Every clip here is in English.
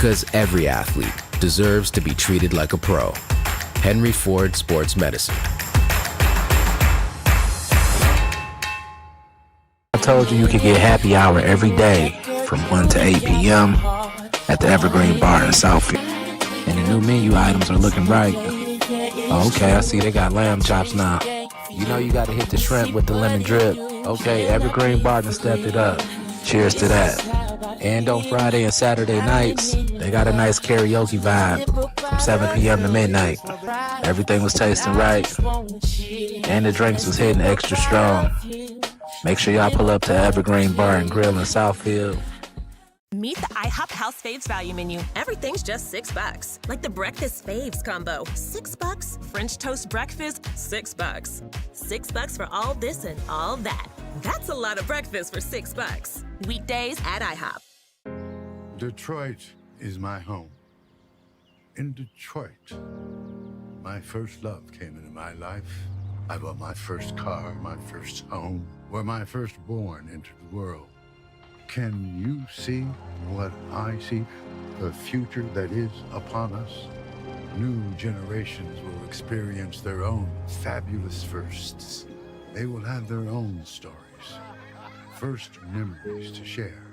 Because every athlete deserves to be treated like a pro. Henry Ford Sports Medicine. I told you could get happy hour every day from 1 to 8 p.m. at the Evergreen Bar in Southfield. And the new menu items are looking right. Oh, okay, I see they got lamb chops now. You know you gotta hit the shrimp with the lemon drip. Okay, Evergreen Bar done stepped it up. Cheers to that. And on Friday and Saturday nights, they got a nice karaoke vibe from 7 p.m. to midnight. Everything was tasting right, and the drinks was hitting extra strong. Make sure y'all pull up to Evergreen Bar and Grill in Southfield. Meet the IHOP House Faves value menu. Everything's just $6. Like the Breakfast Faves combo. $6. French toast breakfast, $6. $6 for all this and all that. That's a lot of breakfast for $6. Weekdays at IHOP. Detroit is my home. In Detroit, my first love came into my life. I bought my first car, my first home, where my firstborn entered the world. Can you see what I see? The future that is upon us? New generations will experience their own fabulous firsts. They will have their own stories, first memories to share.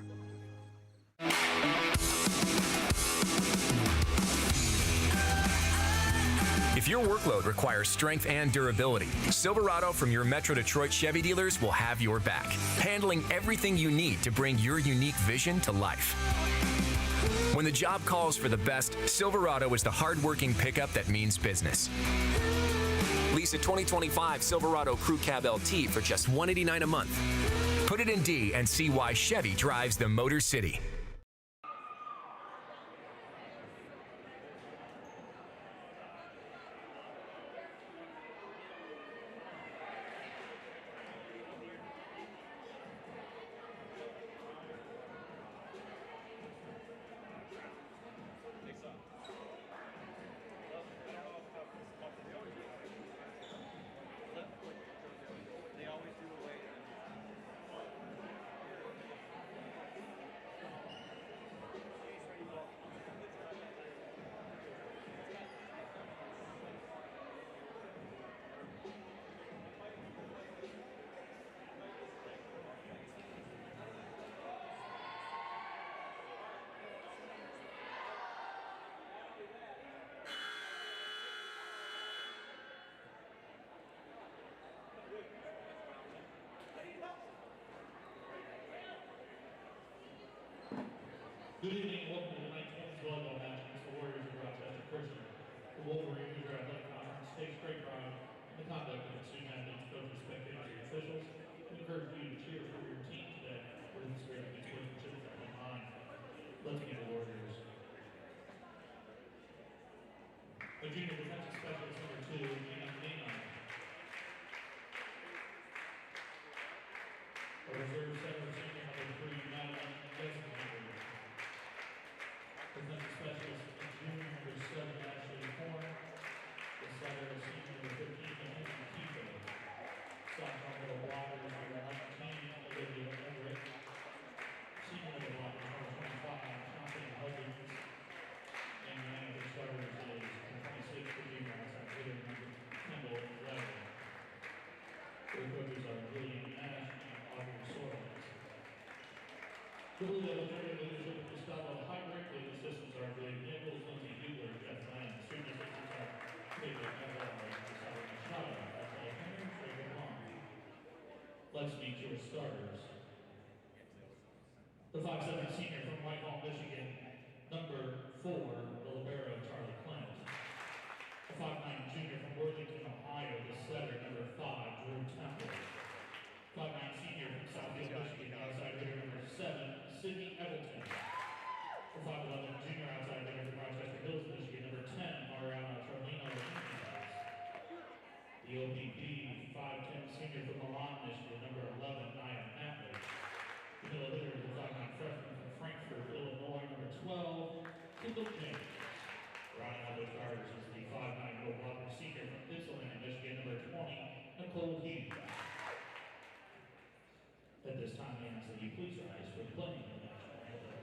If your workload requires strength and durability, Silverado from your Metro Detroit Chevy dealers will have your back, handling everything you need to bring your unique vision to life. When the job calls for the best, Silverado is the hard-working pickup that means business. Lease a 2025 Silverado Crew Cab LT for just $189 a month. Put it in D and see why Chevy drives the Motor City. Good evening, welcome to the 19th volleyball match against the Warriors of Rochester Christian. The Wolverines are athletic conference takes great pride in the conduct of its student athletes, coaches, spectators, and officials. We encourage you to cheer for your team today with the spirit of sportsmanship in mind. Let's get the Warriors. A junior defensive specialist number 2, Nina. A reserve setter senior number 3, Madeline Gessinger. Defensive specialist and junior number 7, Ashley Horn. The setter senior number 15, Mackenzie Kiefo. Sophomore middle blockers number 19, Olivia Everett. Senior middle blocker number 25, Compton Huggins. And your amateur starters is 26 for junior outside hitter number Kendall Levin. Their coaches are William Nash and Audrey Sorens. The Blue Devils training leadership of Gustavo Heinrich. The assistants are William Nichols, Lindsay Hubler, Jeff Lane. Student assistants are David Navarro, Gustavo Machado, Rafael Henry, Trevor Long. Let's meet your starters. The 5'7" senior from Whitehall, Michigan, number 4, the libero Charlie Clint. The 5'9" junior from Worthington, Ohio, the setter number 5, Drew Temple. 5'9" senior from Southfield, Michigan, outside hitter number 7, Sydney Everton. The 5'11" junior outside hitter from Rochester Hills, Michigan, number 10, Mariana Charlino Ramirez. The OPP 5'10" senior from Milan, Michigan, number 11, Naya Matley. The middle hitter is a 5'9" freshman from Frankfort, Illinois, number 12, Kendall James. Rounding out the starters is the 5'9" middle blocker senior from Ypsilanti, Michigan, number 20, Nicole Hughes. At this time, we ask that you please rise for the playing of the national anthem.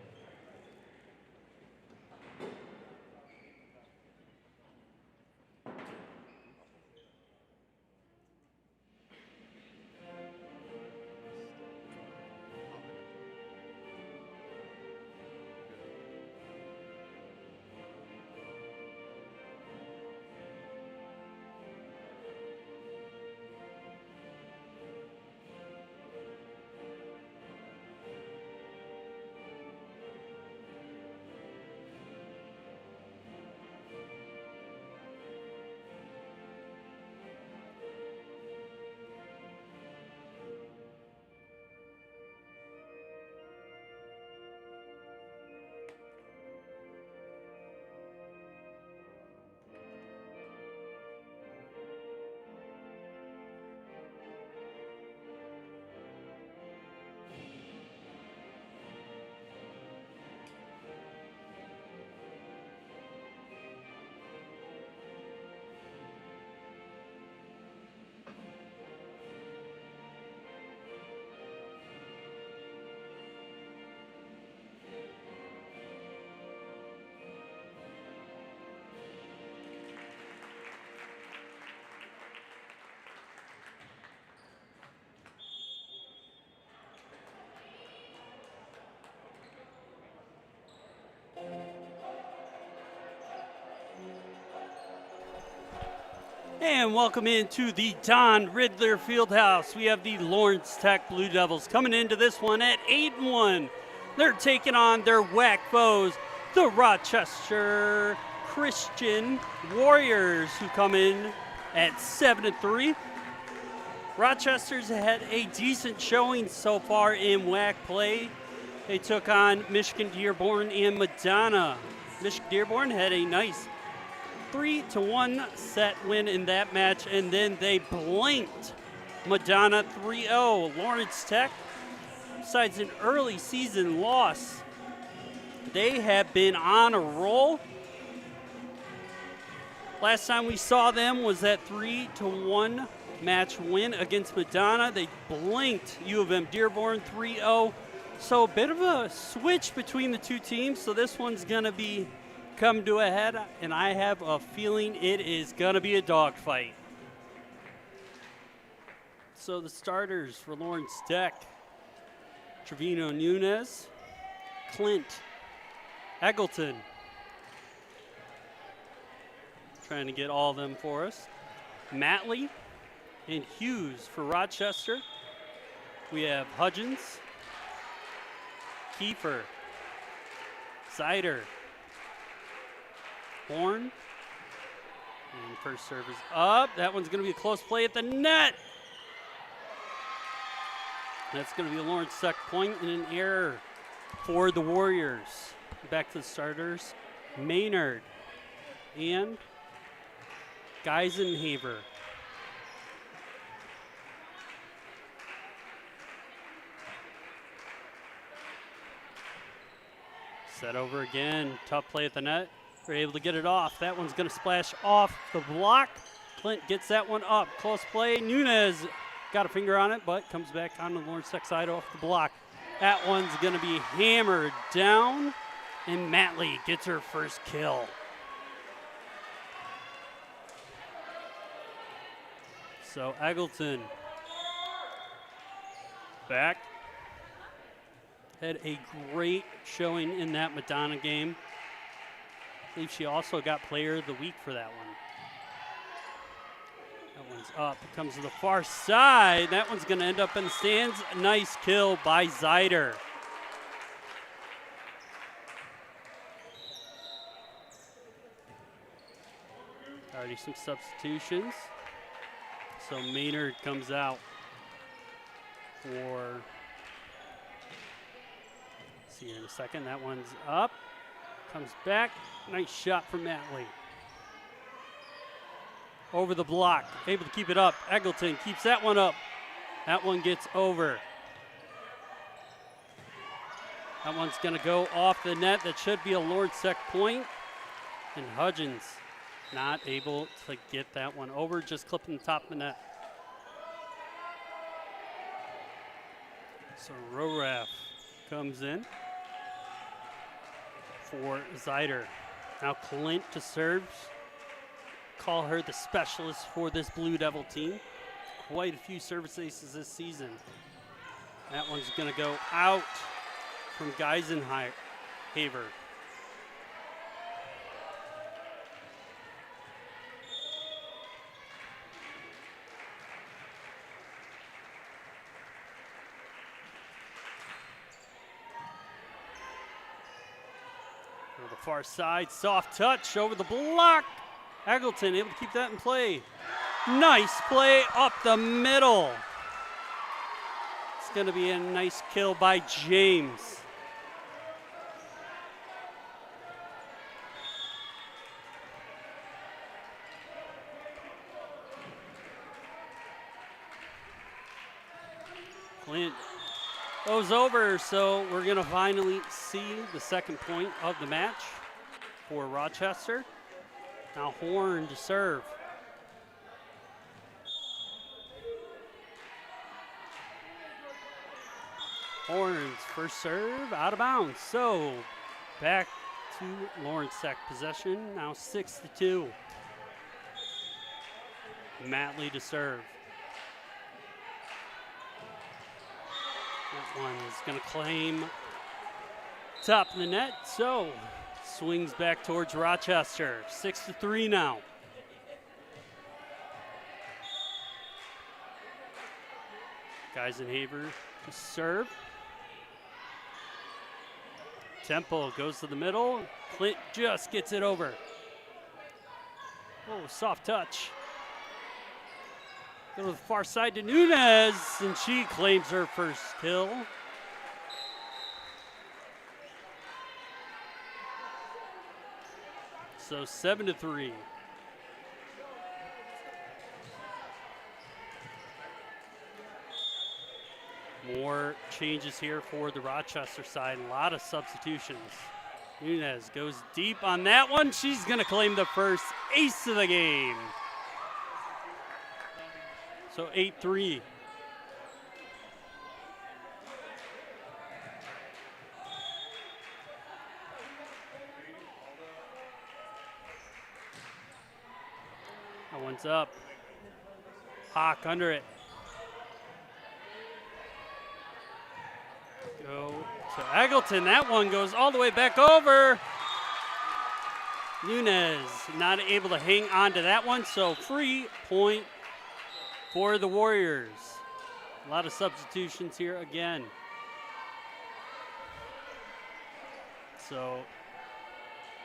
And welcome into the Don Riddler Fieldhouse. We have the Lawrence Tech Blue Devils coming into this one at 8-1. They're taking on their WAC foes, the Rochester Christian Warriors, who come in at 7-3. Rochester's had a decent showing so far in WAC play. They took on Michigan Dearborn and Madonna. Michigan Dearborn had a nice 3-1 set win in that match, and then they blanked Madonna 3-0. Lawrence Tech, besides an early season loss, they have been on a roll. Last time we saw them was that 3-1 match win against Madonna. They blanked U of M Dearborn 3-0. So a bit of a switch between the two teams. So this one's going to be come to a head, and I have a feeling it is going to be a dogfight. So the starters for Lawrence Tech: Trevino Nunez, Clint Eggleton. Trying to get all of them for us. Matley and Hughes for Rochester. We have Hudgens, Kiefer, Zider, Horn, and first serve is up. That one's going to be a close play at the net. That's going to be a Lawrence Tech point and an error for the Warriors. Back to the starters: Maynard and Geisenhaver. Set over again. Tough play at the net. We're able to get it off. That one's going to splash off the block. Clint gets that one up. Close play. Nunez got a finger on it, but comes back on the Lawrence Tech side off the block. That one's going to be hammered down, and Matley gets her first kill. So Eggleton back. Had a great showing in that Madonna game. I believe she also got Player of the Week for that one. That one's up. It comes to the far side. That one's going to end up in the stands. Nice kill by Zider. Already some substitutions. So Maynard comes out for, see you in a second. That one's up. Comes back. Nice shot from Matley. Over the block. Able to keep it up. Eggleton keeps that one up. That one gets over. That one's going to go off the net. That should be a Lawrence Tech point. And Hudgens not able to get that one over. Just clipping the top of the net. So Roraf comes in for Zider. Now Clint to serves. Call her the specialist for this Blue Devil team. Quite a few service aces this season. That one's going to go out from Geisenhaver. The far side, soft touch over the block. Eggleton able to keep that in play. Nice play up the middle. It's going to be a nice kill by James. Clint goes over, so we're going to finally see the second point of the match for Rochester. Now Horn to serve. Horn's first serve out of bounds. So back to Lawrence Tech possession. Now 6-2. Matley to serve. That one's going to claim top of the net. So swings back towards Rochester. 6-3 now. Geisenhaber to serve. Temple goes to the middle. Clint just gets it over. Oh, soft touch. Go to the far side to Nunez, and she claims her first kill. So 7-3. More changes here for the Rochester side. A lot of substitutions. Nunez goes deep on that one. She's going to claim the first ace of the game. So 8-3. That one's up. Hawk under it. Go to Eggleton. That one goes all the way back over. Nunez not able to hang on to that one, so free point for the Warriors. A lot of substitutions here again. So,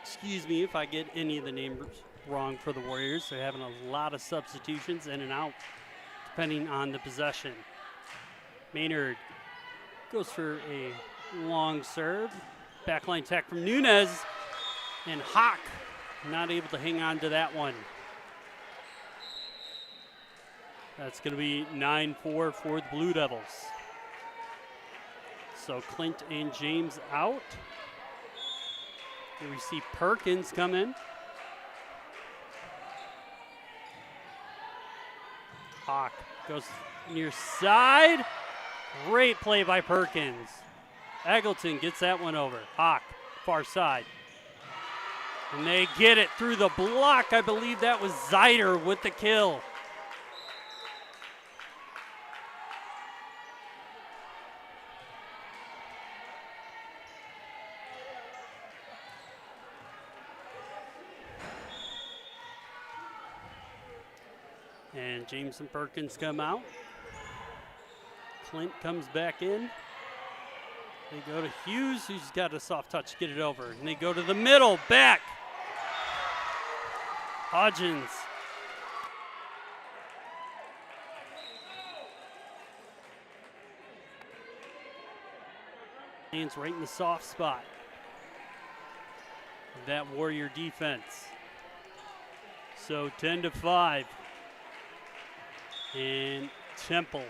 excuse me if I get any of the names wrong for the Warriors. They're having a lot of substitutions in and out, depending on the possession. Maynard goes for a long serve. Backline attack from Nunez. And Hawk not able to hang on to that one. That's going to be 9-4 for the Blue Devils. So Clint and James out. Here we see Perkins come in. Hawk goes near side. Great play by Perkins. Eggleton gets that one over. Hawk, far side. And they get it through the block. I believe that was Zeider with the kill. And James and Perkins come out. Clint comes back in. They go to Hughes, who's got a soft touch, get it over. And they go to the middle, back. Hodgins. Hands right in the soft spot of that Warrior defense. So 10-5. And Temple.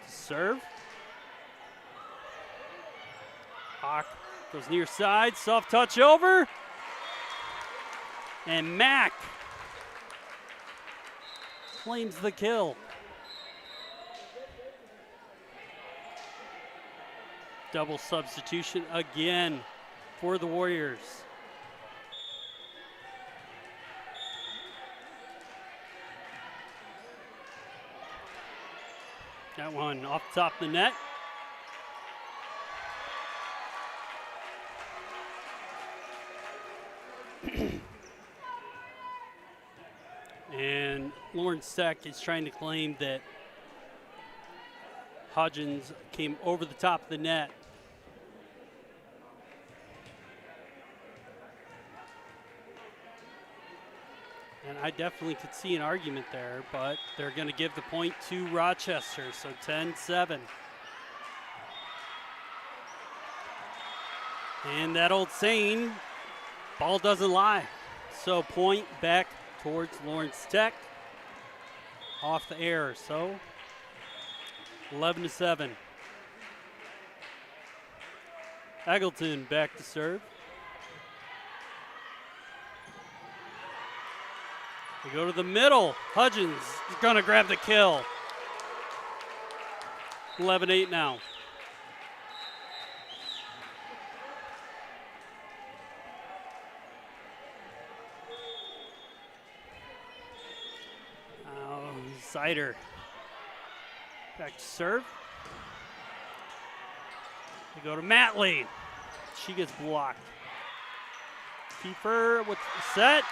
Serve. Hawk goes near side, soft touch over. And Mack claims the kill. Double substitution again for the Warriors. That one off the top of the net. And Lawrence Tech is trying to claim that Hodgins came over the top of the net. And I definitely could see an argument there, but they're going to give the point to Rochester, so 10-7. And that old saying, ball doesn't lie. So point back towards Lawrence Tech. Off the air, so 11-7. Eggleton back to serve. They go to the middle. Hudgens is going to grab the kill. 11-8 now. Zeider back to serve. They go to Matley. She gets blocked. Keeper with the set.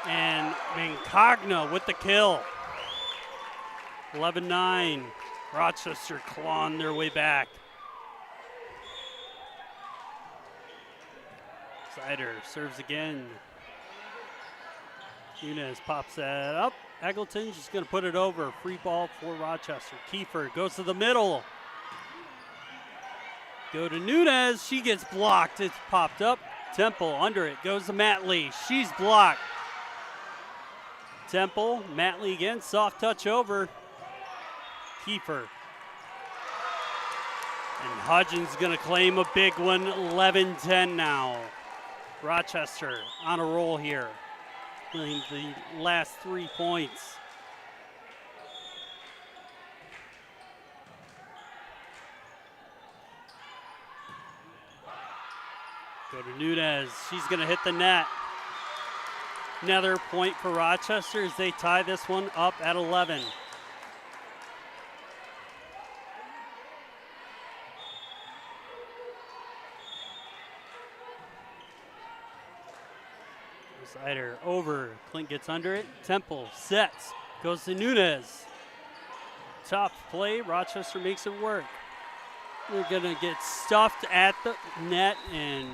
And Mancagna with the kill. 11-9. Rochester clawing their way back. Sider serves again. Nunez pops that up. Eggleton's just going to put it over. Free ball for Rochester. Kiefer goes to the middle. Go to Nunez. She gets blocked. It's popped up. Temple under it. Goes to Matley. She's blocked. Temple. Matley again. Soft touch over. Kiefer. And Hudgens going to claim a big one. 11-10 now. Rochester on a roll here. Playing the last 3 points. Go to Nunez. She's going to hit the net. Another point for Rochester as they tie this one up at 11. Sider over. Clint gets under it. Temple sets. Goes to Nunez. Tough play. Rochester makes it work. They're going to get stuffed at the net, and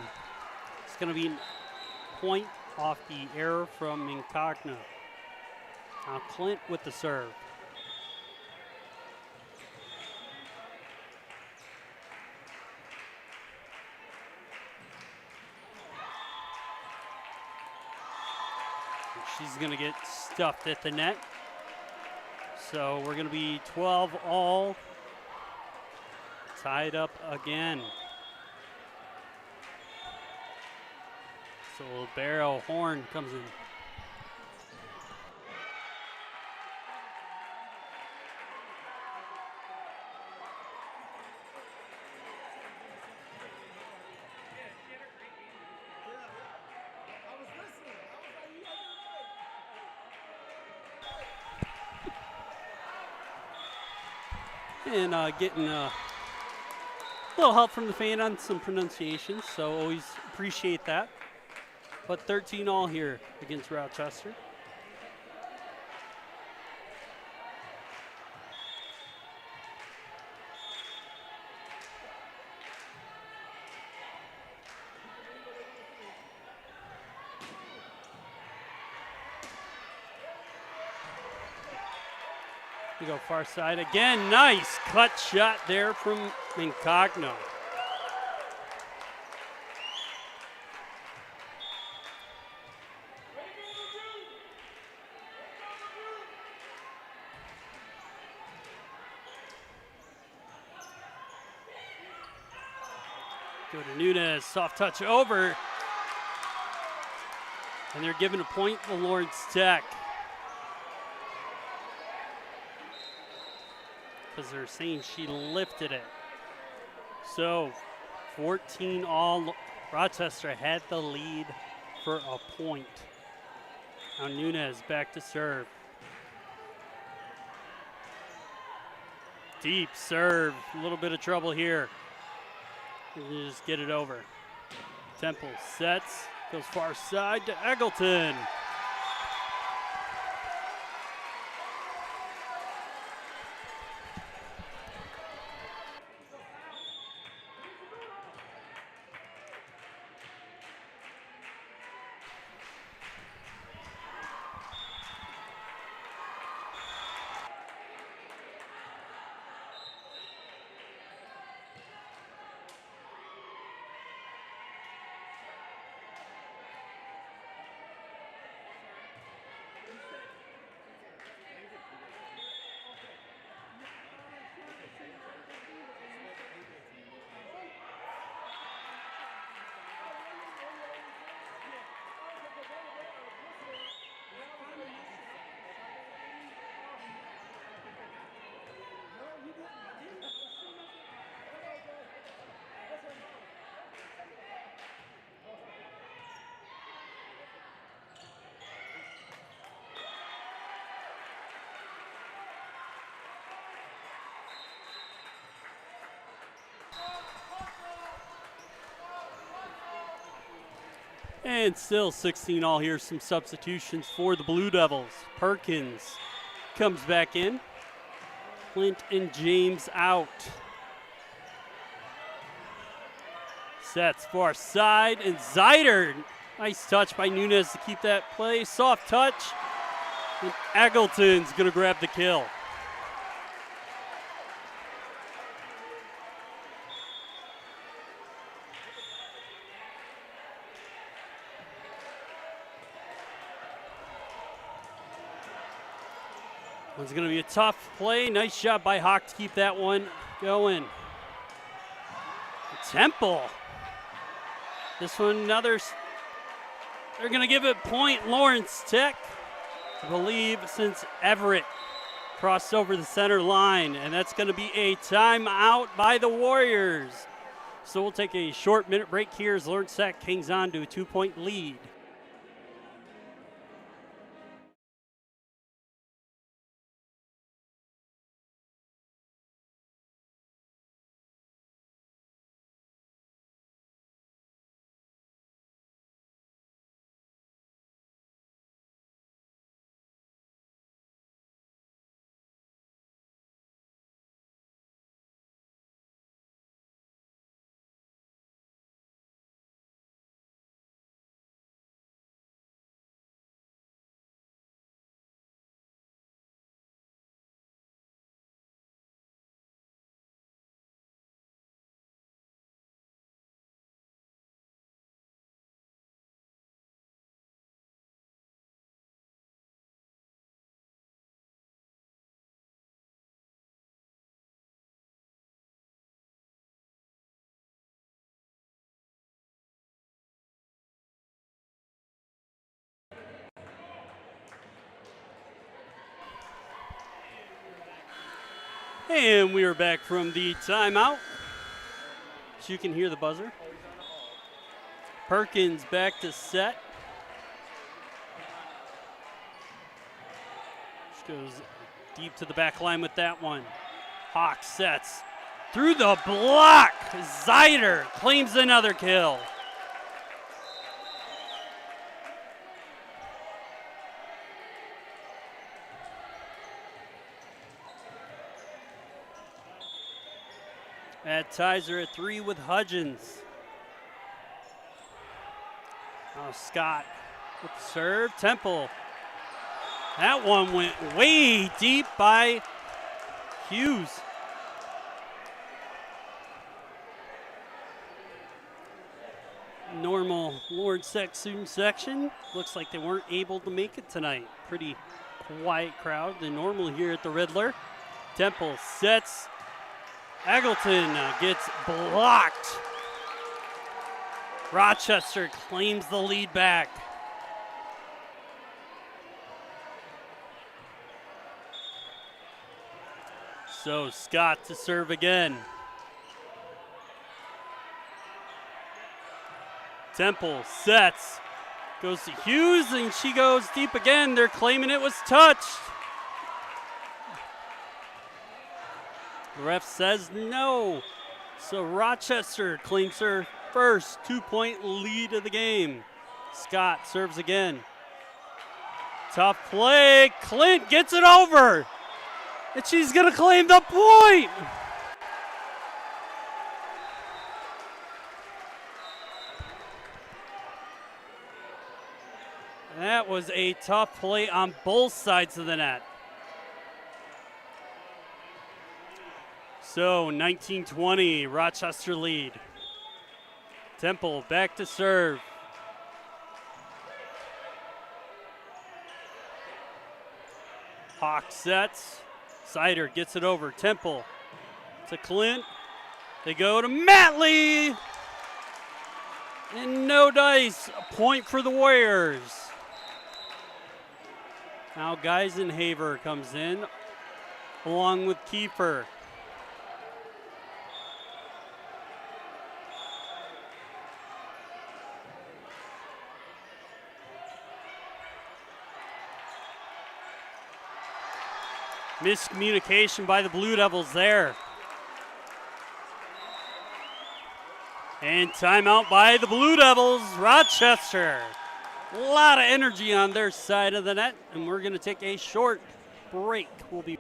it's going to be a point off the error from Incogna. Now Clint with the serve. She's going to get stuffed at the net. So we're going to be 12 all. Tied up again. So Libero Horn comes in. And getting a little help from the fan on some pronunciations, so always appreciate that. But 13 all here against Rochester. We go far side again. Nice cut shot there from Incogno. Go to Nunez, soft touch over. And they're giving a point to Lawrence Tech. Because they're saying she lifted it. So 14 all. Rochester had the lead for a point. Now Nunez back to serve. Deep serve. A little bit of trouble here. You just get it over. Temple sets. Goes far side to Eggleton. And still 16 all here. Some substitutions for the Blue Devils. Perkins comes back in. Clint and James out. Sets far side, and Zider. Nice touch by Nunez to keep that play. Soft touch. And Eggleton's going to grab the kill. It's going to be a tough play. Nice job by Hawk to keep that one going. Temple. This one, they're going to give it point Lawrence Tech, I believe, since Everett crossed over the center line. And that's going to be a timeout by the Warriors. So we'll take a short minute break here as Lawrence Tech hangs on to a 2-point lead. And we are back from the timeout. So you can hear the buzzer. Perkins back to set. Just goes deep to the back line with that one. Hawk sets through the block. Zider claims another kill. That ties her at 3 with Hudgens. Oh, Scott with the serve. Temple. That one went way deep by Hughes. Normal Lawrence Tech student section. Looks like they weren't able to make it tonight. Pretty quiet crowd than normal here at the Riddler. Temple sets. Eggleton gets blocked. Rochester claims the lead back. So Scott to serve again. Temple sets, goes to Hughes, and she goes deep again. They're claiming it was touched. The ref says no. So Rochester claims her first 2-point lead of the game. Scott serves again. Tough play. Clint gets it over. And she's going to claim the point. That was a tough play on both sides of the net. So 19-20, Rochester lead. Temple back to serve. Hawk sets. Sider gets it over. Temple to Clint. They go to Matley. And no dice. A point for the Warriors. Now Geisenhaver comes in along with Kiefer. Miscommunication by the Blue Devils there. And timeout by the Blue Devils, Rochester. A lot of energy on their side of the net, and we're going to take a short break. We'll be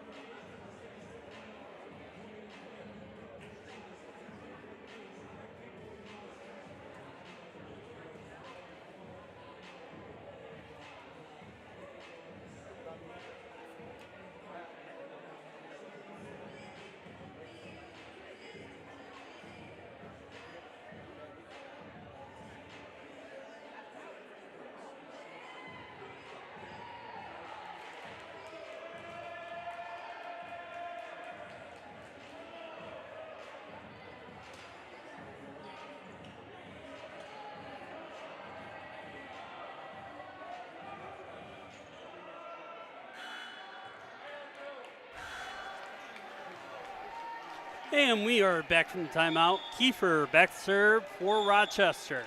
And we are back from the timeout. Kiefer back to serve for Rochester.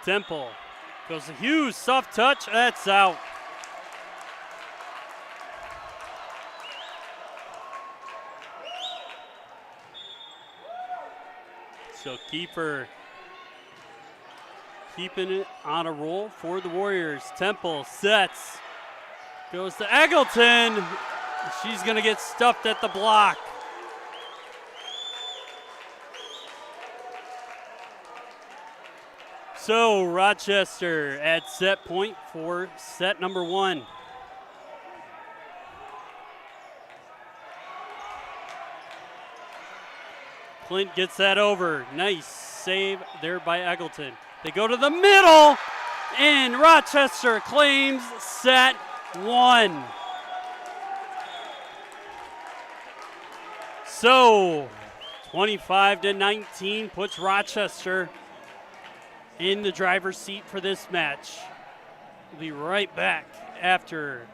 Temple goes to Hughes, soft touch, that's out. So Kiefer keeping it on a roll for the Warriors. Temple sets, goes to Eggleton. She's going to get stuffed at the block. So Rochester at set point for set number 1. Clint gets that over. Nice save there by Eggleton. They go to the middle, and Rochester claims set 1. So 25-19 puts Rochester in the driver's seat for this match. We'll be right back after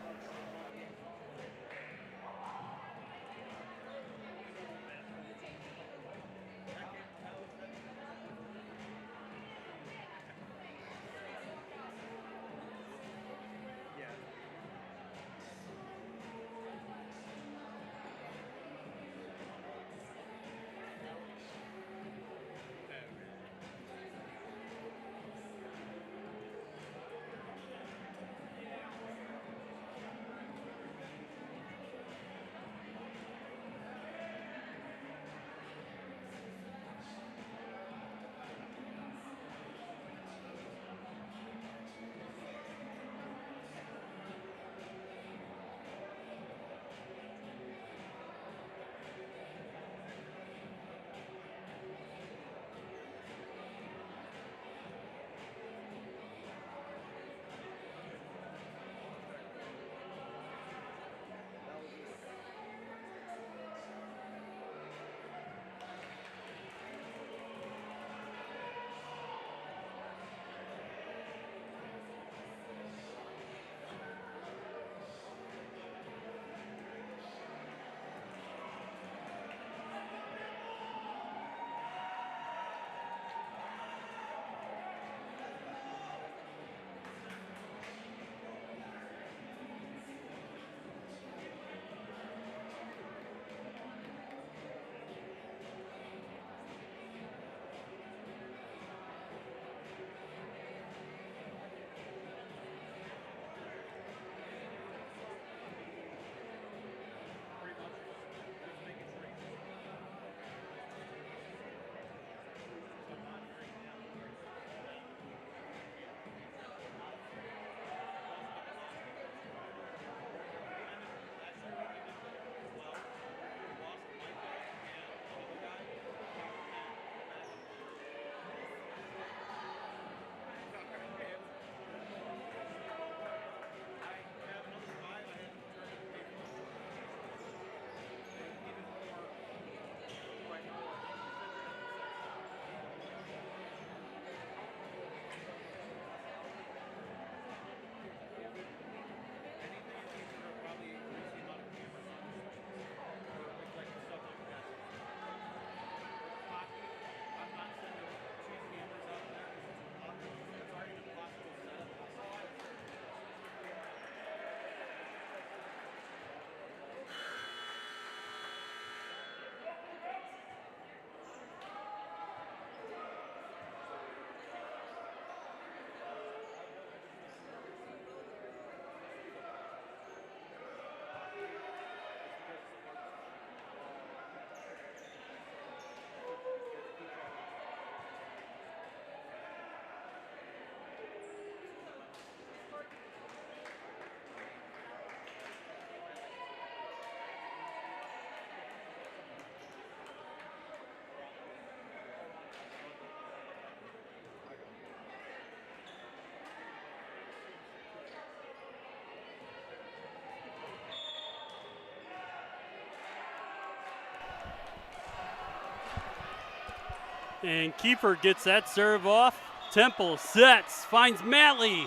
And Kiefer gets that serve off. Temple sets, finds Matley.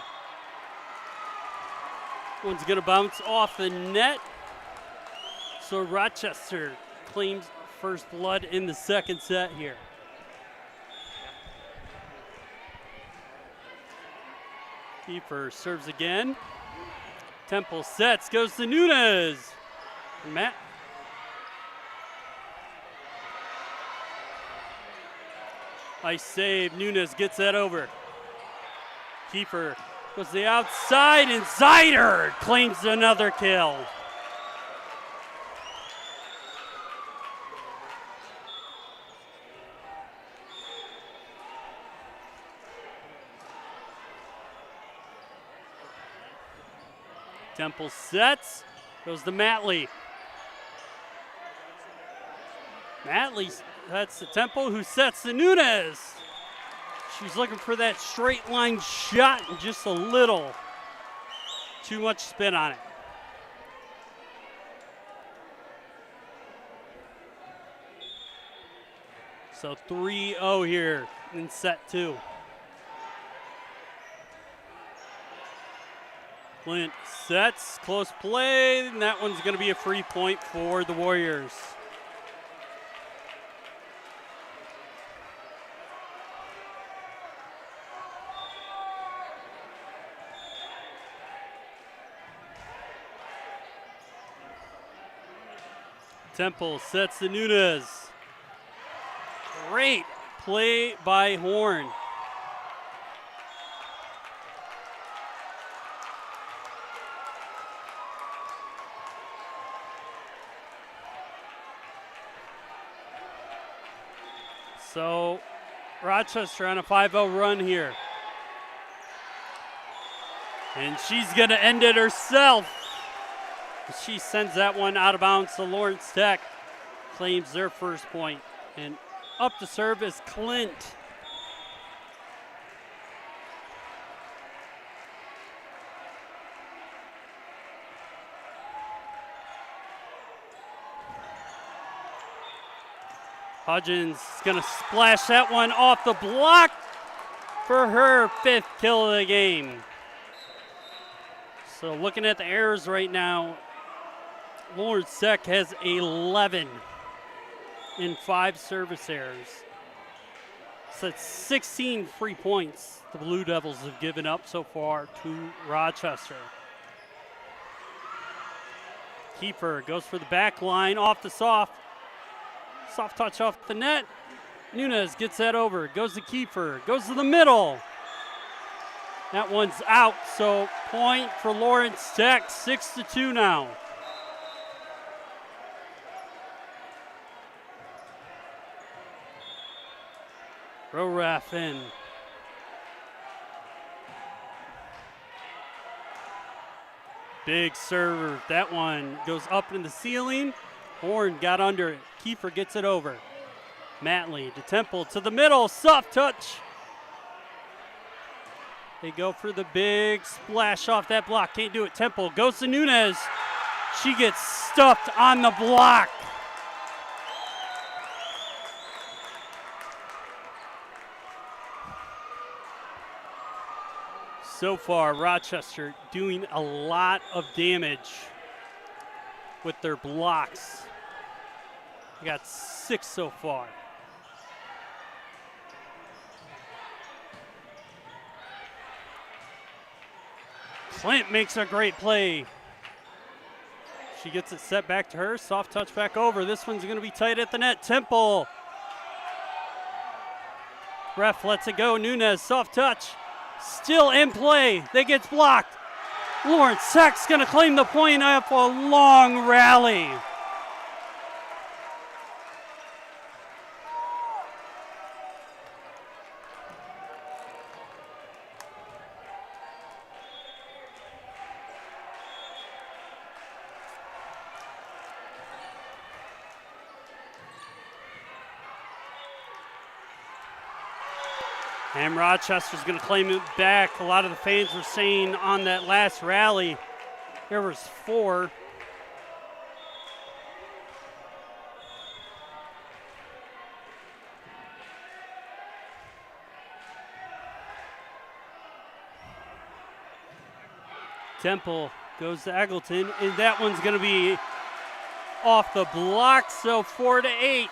One's going to bounce off the net. So Rochester claims first blood in the second set here. Kiefer serves again. Temple sets, goes to Nunez. Matt. Nice save. Nunez gets that over. Kiefer goes to the outside, and Zider claims another kill. Temple sets, goes to Matley. Matley, that's the Temple who sets to Nunez. She's looking for that straight line shot and just a little too much spin on it. So 3-0 here in set 2. Clint sets, close play, and that one's going to be a free point for the Warriors. Temple sets to Nunez. Great play by Horn. So Rochester on a 5-0 run here. And she's going to end it herself. She sends that one out of bounds to Lawrence Tech. Claims their first point. And up to serve is Clint. Hudgens is going to splash that one off the block for her 5th kill of the game. So looking at the errors right now, Lawrence Tech has 11 in 5 service errors. So that's 16 free points the Blue Devils have given up so far to Rochester. Kiefer goes for the back line off the soft. Soft touch off the net. Nunez gets that over. Goes to Kiefer. Goes to the middle. That one's out. So point for Lawrence Tech. 6-2 now. Roraf in. Big serve. That one goes up in the ceiling. Horn got under it. Kiefer gets it over. Matley to Temple to the middle. Soft touch. They go for the big splash off that block. Can't do it. Temple goes to Nunez. She gets stuffed on the block. So far, Rochester doing a lot of damage with their blocks. They got 6 so far. Clint makes a great play. She gets it set back to her. Soft touch back over. This one's going to be tight at the net. Temple. Ref lets it go. Nunez, soft touch. Still in play. That gets blocked. Lawrence Tech's going to claim the point after a long rally. And Rochester's going to claim it back. A lot of the fans were saying on that last rally, there was 4. Temple Goes to Eggleton, and that one's going to be off the block, so 4-8.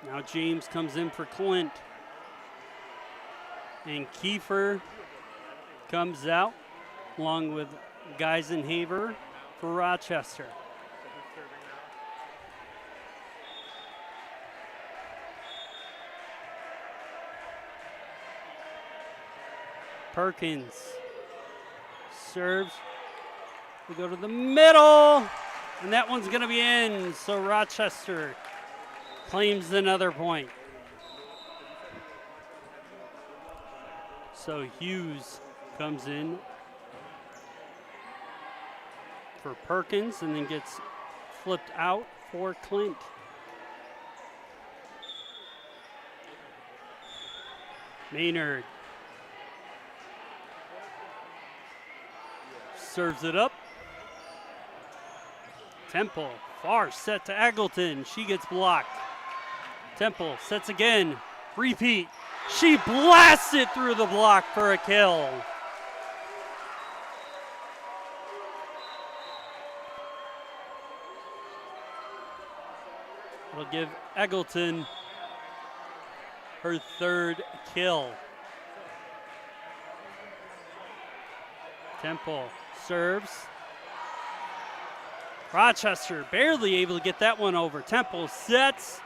Now James comes in for Clint. And Kiefer comes out along with Geisenhaver for Rochester. Perkins serves. We go to the middle, and that one's going to be in, so Rochester claims another point. So Hughes comes in for Perkins and then gets flipped out for Clint. Maynard serves it up. Temple, far set to Eggleton. She gets blocked. Temple sets again. Repeat. She blasts it through the block for a kill. It'll give Eggleton her third kill. Temple serves. Rochester barely able to get that one over. Temple sets.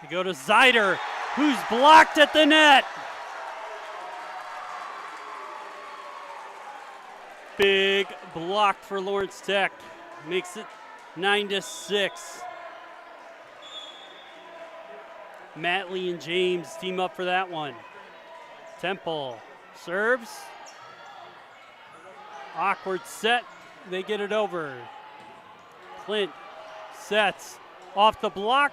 We go to Zeider, who's blocked at the net. Big block for Lawrence Tech. Makes it 9-6. Matley and James team up for that one. Temple serves. Awkward set. They get it over. Clint sets off the block.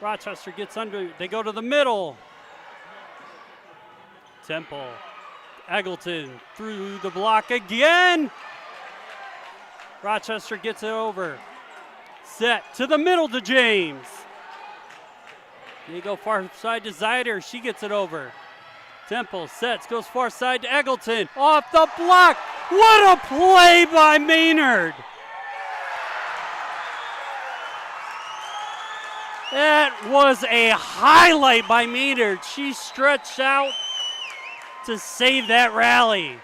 Rochester gets under. They go to the middle. Temple. Eggleton through the block again. Rochester gets it over. Set to the middle to James. They go far side to Zeider. She gets it over. Temple sets, goes far side to Eggleton. Off the block. What a play by Maynard. That was a highlight by Maynard. She stretched out to save that rally.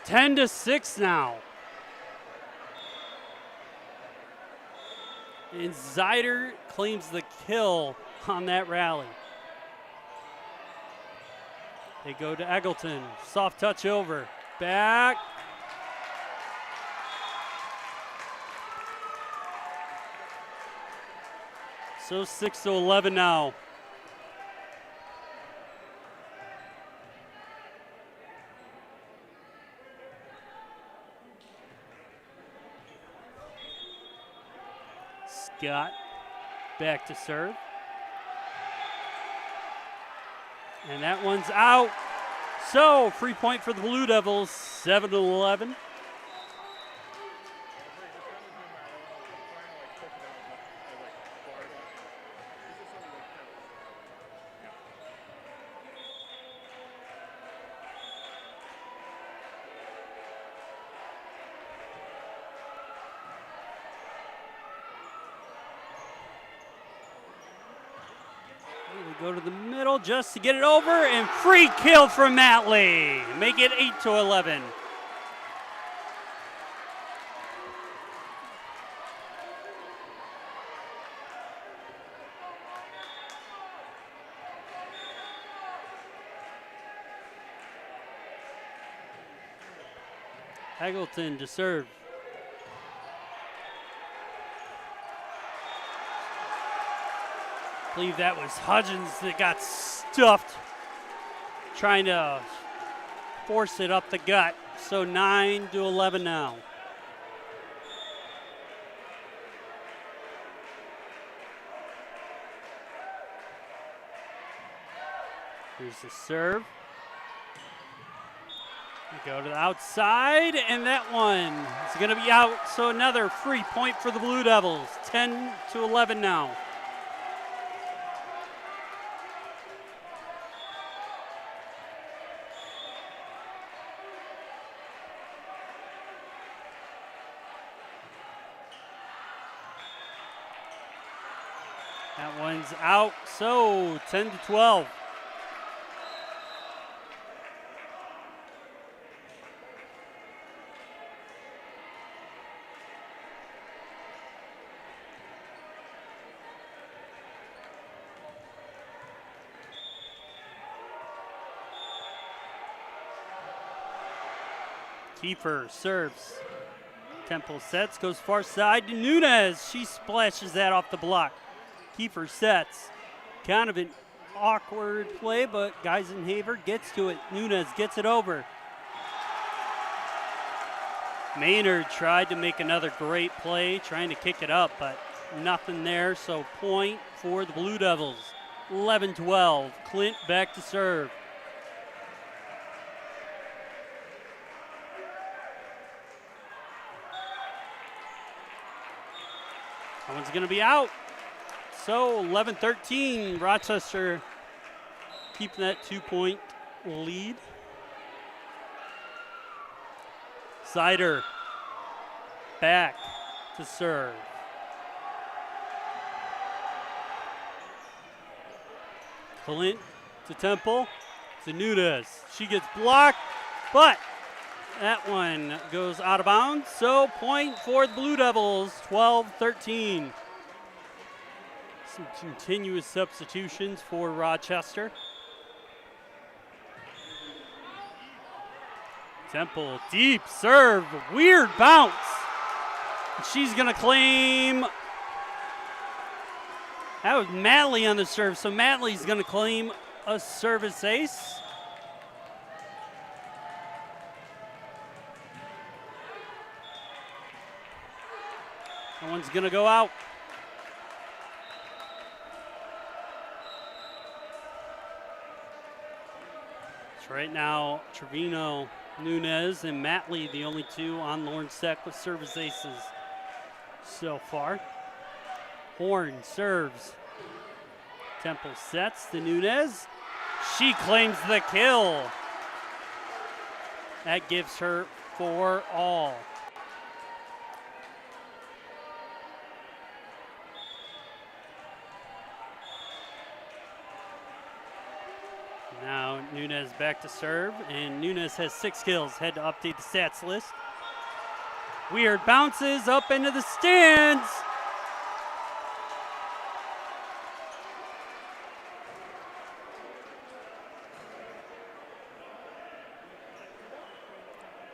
10-6 now. And Zeider claims the kill on that rally. They go to Eggleton. Soft touch over. Back. So 6-11 now. Scott back to serve. And that one's out. So free point for the Blue Devils, 7-11. Go to the middle just to get it over, and free kill from Matley. Make it 8-11. Eggleton to serve. I believe that was Hudgens that got stuffed trying to force it up the gut. So 9-11 now. Here's the serve. We go to the outside, and that one is going to be out. So another free point for the Blue Devils. 10-11 now. That one's out, so 10-12. Kiefer serves. Temple sets, goes far side to Nunez. She splashes that off the block. Kiefer sets. Kind of an awkward play, but Geisenhaver gets to it. Nunez gets it over. Maynard tried to make another great play, trying to kick it up, but nothing there, so point for the Blue Devils. 11-12. Clint back to serve. That one's going to be out. So 11-13, Rochester keeping that 2-point lead. Sider back to serve. Clint to Temple to Nunez. She gets blocked, but that one goes out of bounds, so point for the Blue Devils, 12-13. Some continuous substitutions for Rochester. Temple, deep serve, weird bounce. She's gonna claim, that was Matley on the serve, so Matley's gonna claim a service ace. That one's gonna go out. So right now, Trevino, Nunez, and Matley, the only two on Lawrence Tech with service aces so far. Horn serves. Temple sets to Nunez. She claims the kill. That gives her 4 all. Now Nunez back to serve, and Nunez has 6 kills. Had to update the stats list. Weird bounces up into the stands.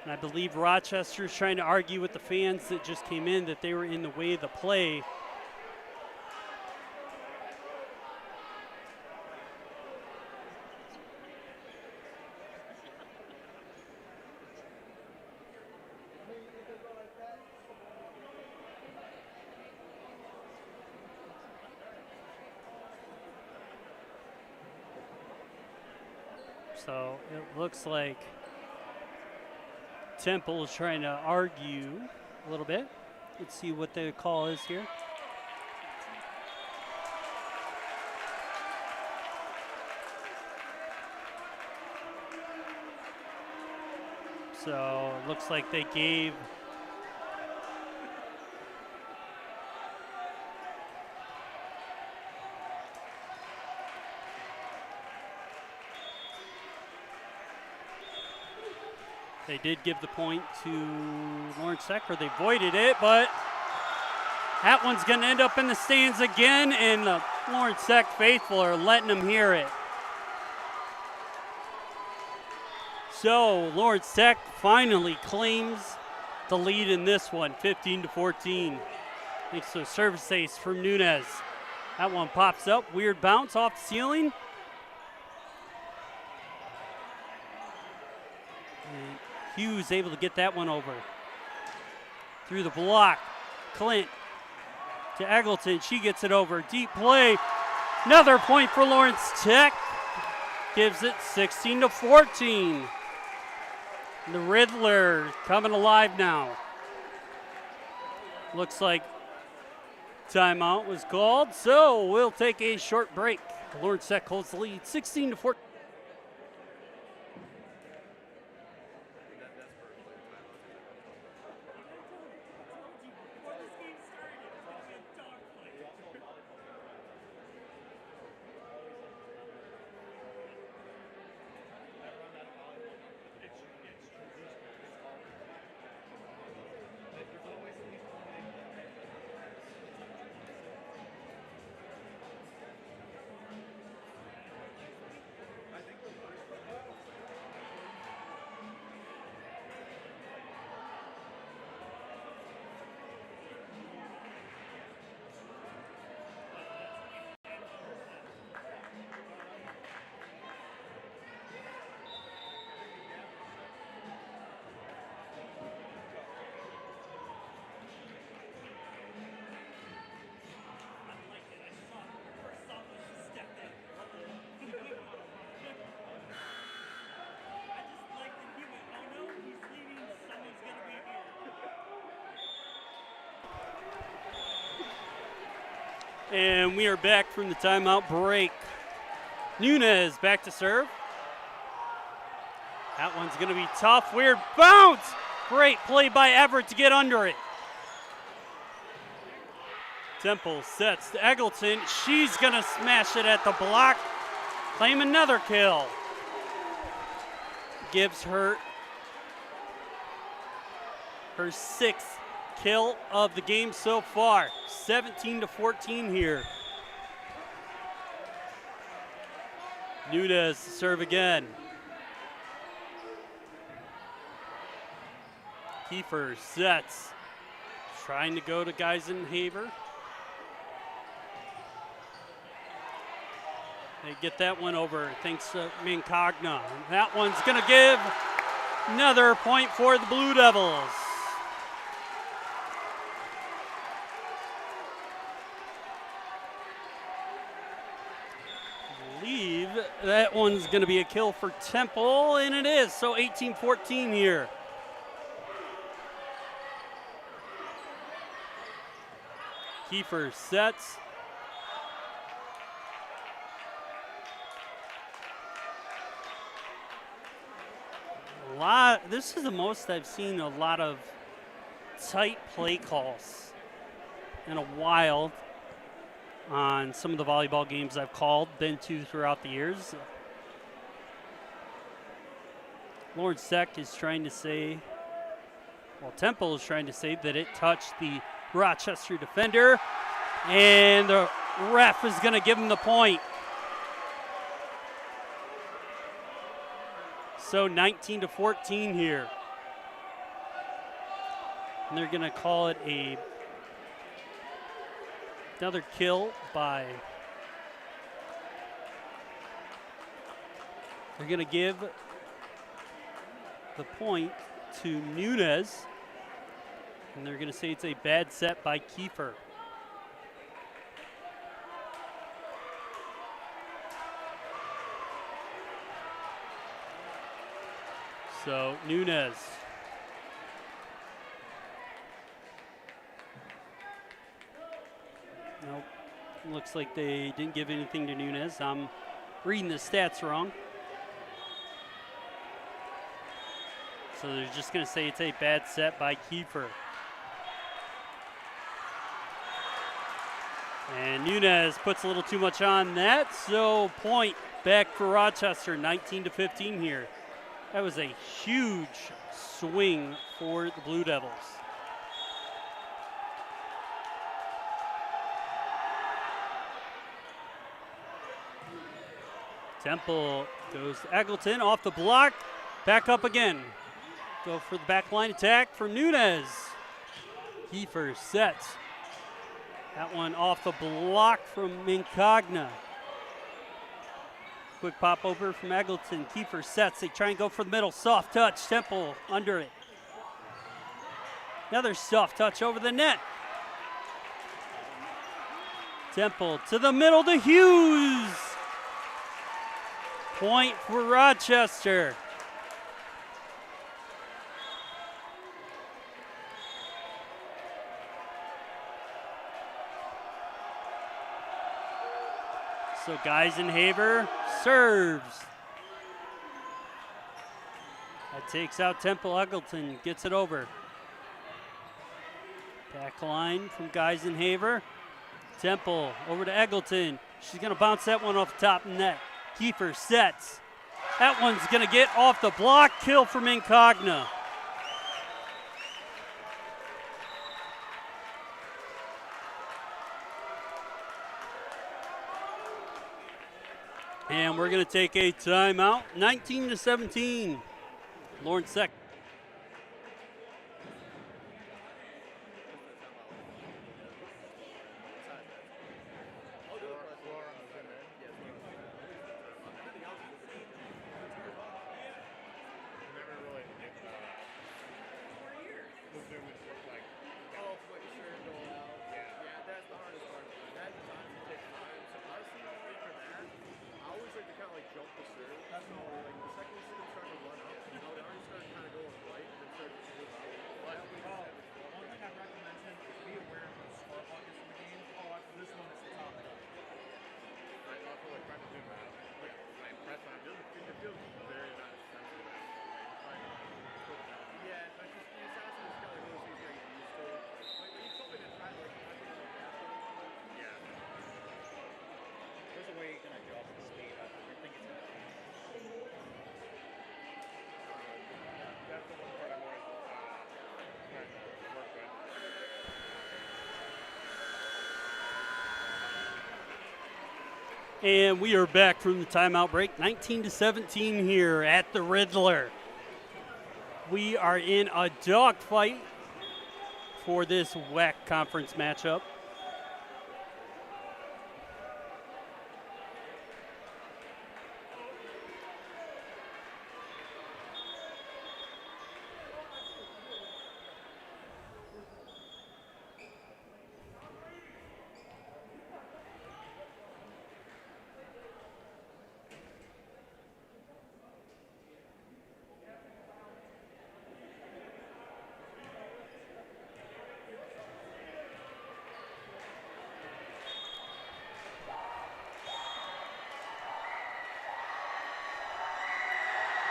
And I believe Rochester's trying to argue with the fans that just came in that they were in the way of the play. So it looks like Temple is trying to argue a little bit. Let's see what the call is here. So it looks like they gave They did give the point to Lawrence Tech, or they voided it, but that one's going to end up in the stands again, and the Lawrence Tech faithful are letting them hear it. So Lawrence Tech finally claims the lead in this one, 15-14. Thanks to a service ace from Nunez. That one pops up, weird bounce off the ceiling. And Hughes able to get that one over. Through the block, Clint to Eggleton, she gets it over. Deep play, another point for Lawrence Tech. Gives it 16-14. The Riddler coming alive now. Looks like timeout was called, so we'll take a short break. Lawrence Tech holds the lead, 16-14. And we are back from the timeout break. Nunez back to serve. That one's going to be tough. Weird bounce. Great play by Everett to get under it. Temple sets to Eggleton. She's going to smash it at the block. Claim another kill. Gives her sixth kill of the game so far. 17-14 here. Nunez to serve again. Kiefer sets. Trying to go to Geisenhaver. They get that one over thanks to Mincagna. That one's going to give another point for the Blue Devils. I believe that one's going to be a kill for Temple, and it is. So 18-14 here. Kiefer sets. This is the most I've seen a lot of tight play calls in a while on some of the volleyball games I've been to throughout the years. Lawrence Tech is trying to say, Temple is trying to say that it touched the Rochester defender, and the ref is going to give him the point. So 19-14 here. And they're going to call it another kill by, they're going to give the point to Nunez, and they're going to say it's a bad set by Kiefer. So Nunez. Nope. Looks like they didn't give anything to Nunez. I'm reading the stats wrong. So they're just going to say it's a bad set by Kiefer. And Nunez puts a little too much on that. So point back for Rochester, 19-15 here. That was a huge swing for the Blue Devils. Temple goes to Eggleton off the block. Back up again. Go for the backline attack for Nunez. Kiefer sets. That one off the block from Mincagna. Quick pop over from Eggleton. Kiefer sets. They try and go for the middle. Soft touch. Temple under it. Another soft touch over the net. Temple to the middle to Hughes. Point for Rochester. So Geisenhaver serves. That takes out Temple. Eggleton gets it over. Back line from Geisenhaver. Temple over to Eggleton. She's going to bounce that one off the top net. Kiefer sets. That one's going to get off the block. Kill for Mincagna. And we're going to take a timeout. 19-17. Lawrence Tech. One thing I'd recommend is be aware of the score buckets in the game. Oh, after this one, it's the top And we are back from the timeout break, 19-17 here at the Riddler. We are in a dogfight for this WAC conference matchup.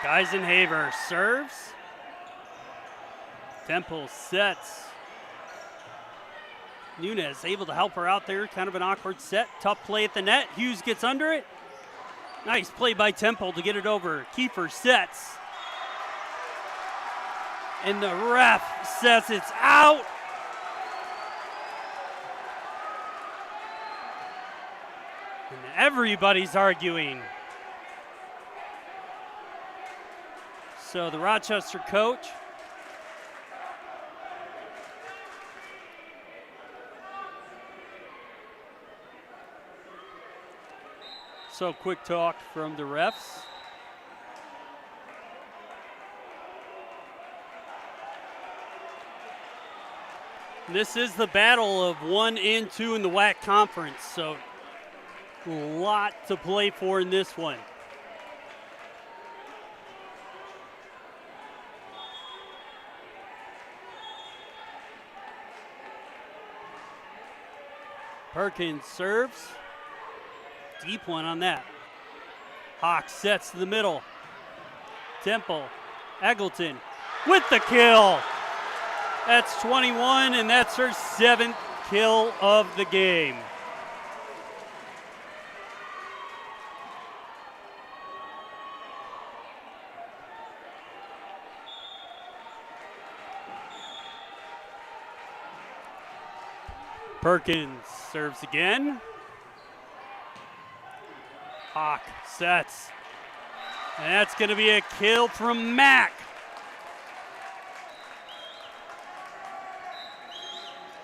Geisenhaver serves. Temple sets. Nunez able to help her out there. Kind of an awkward set. Tough play at the net. Hughes gets under it. Nice play by Temple to get it over. Kiefer sets. And the ref says it's out. And everybody's arguing. So the Rochester coach quick talk from the refs. This is the battle of 1 and 2 in the WAC conference, so a lot to play for in this one. Perkins serves. Deep one on that. Hawk sets to the middle. Temple. Eggleton with the kill. That's 21, and that's her 7th kill of the game. Perkins serves again. Hawk sets. And that's going to be a kill from Mack.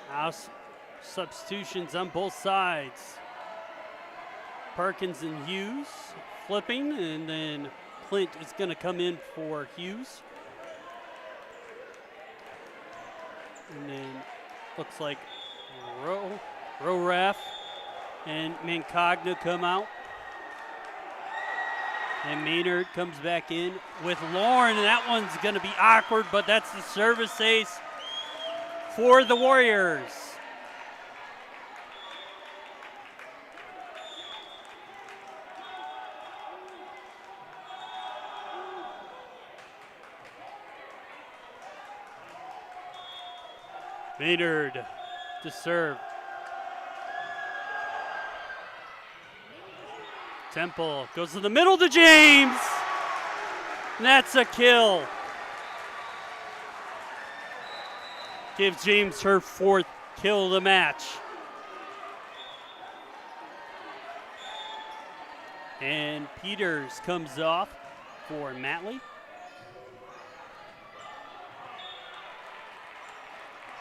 Now substitutions on both sides. Perkins and Hughes flipping, and then Clint is going to come in for Hughes. And then looks like Roraf and Mancagna come out. And Maynard comes back in with Lauren, and that one's going to be awkward, but that's the service ace for the Warriors. Maynard to serve. Temple goes to the middle to James. And that's a kill. Gives James her 4th kill of the match. And Peters comes off for Matley.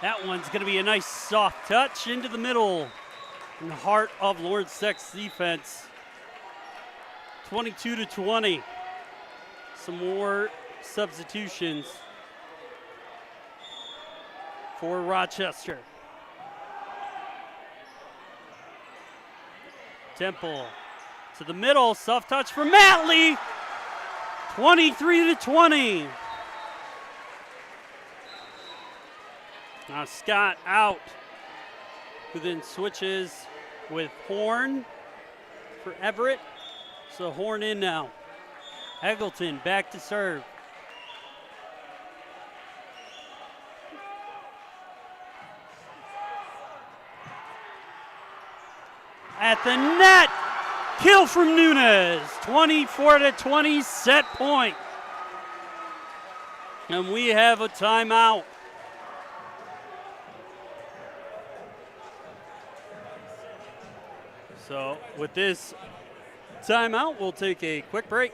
That one's going to be a nice soft touch into the middle in the heart of Lawrence Tech's defense. 22-20. Some more substitutions for Rochester. Temple to the middle, soft touch for Matley. 23-20. Now Scott out, who then switches with Horn for Everett. So Horn in now. Eggleton back to serve. At the net, kill from Nunez. 24-20 set point. And we have a timeout. So with this timeout. We'll take a quick break.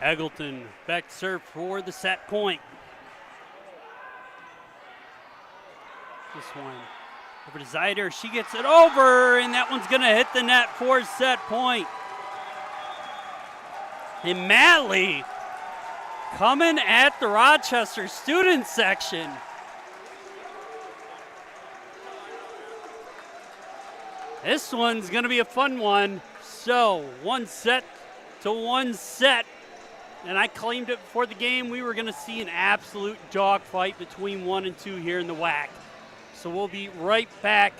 Eggleton back to serve for the set point. This one over to Zyder. She gets it over, and that one's going to hit the net for set point. And Madley coming at the Rochester student section. This one's going to be a fun one. So 1 set. And I claimed it before the game. We were going to see an absolute dogfight between 1 and 2 here in the WAC. So we'll be right back.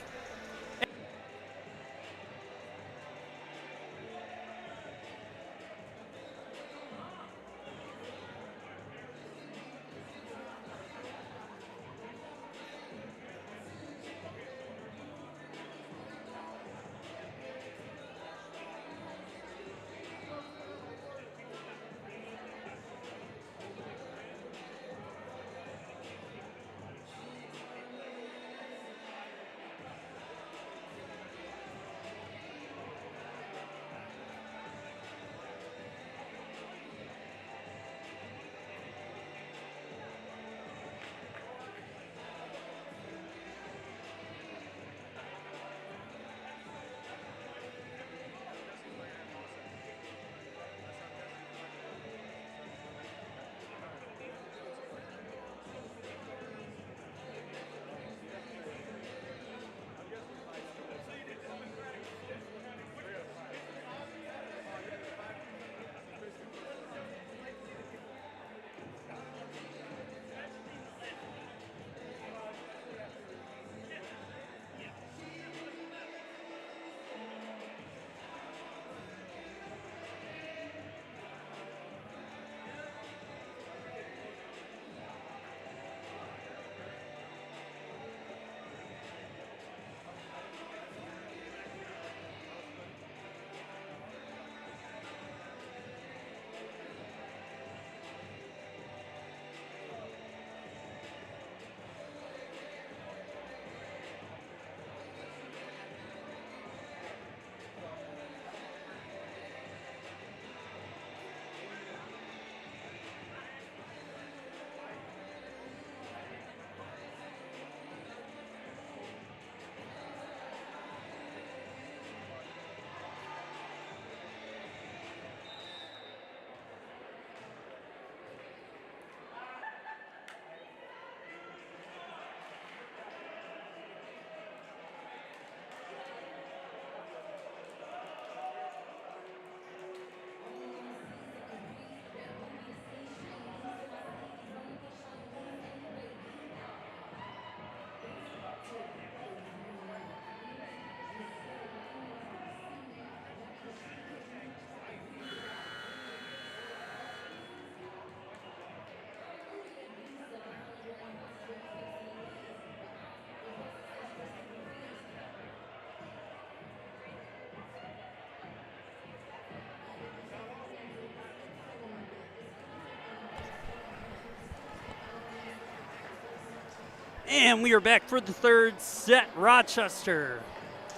And we are back for the third set. Rochester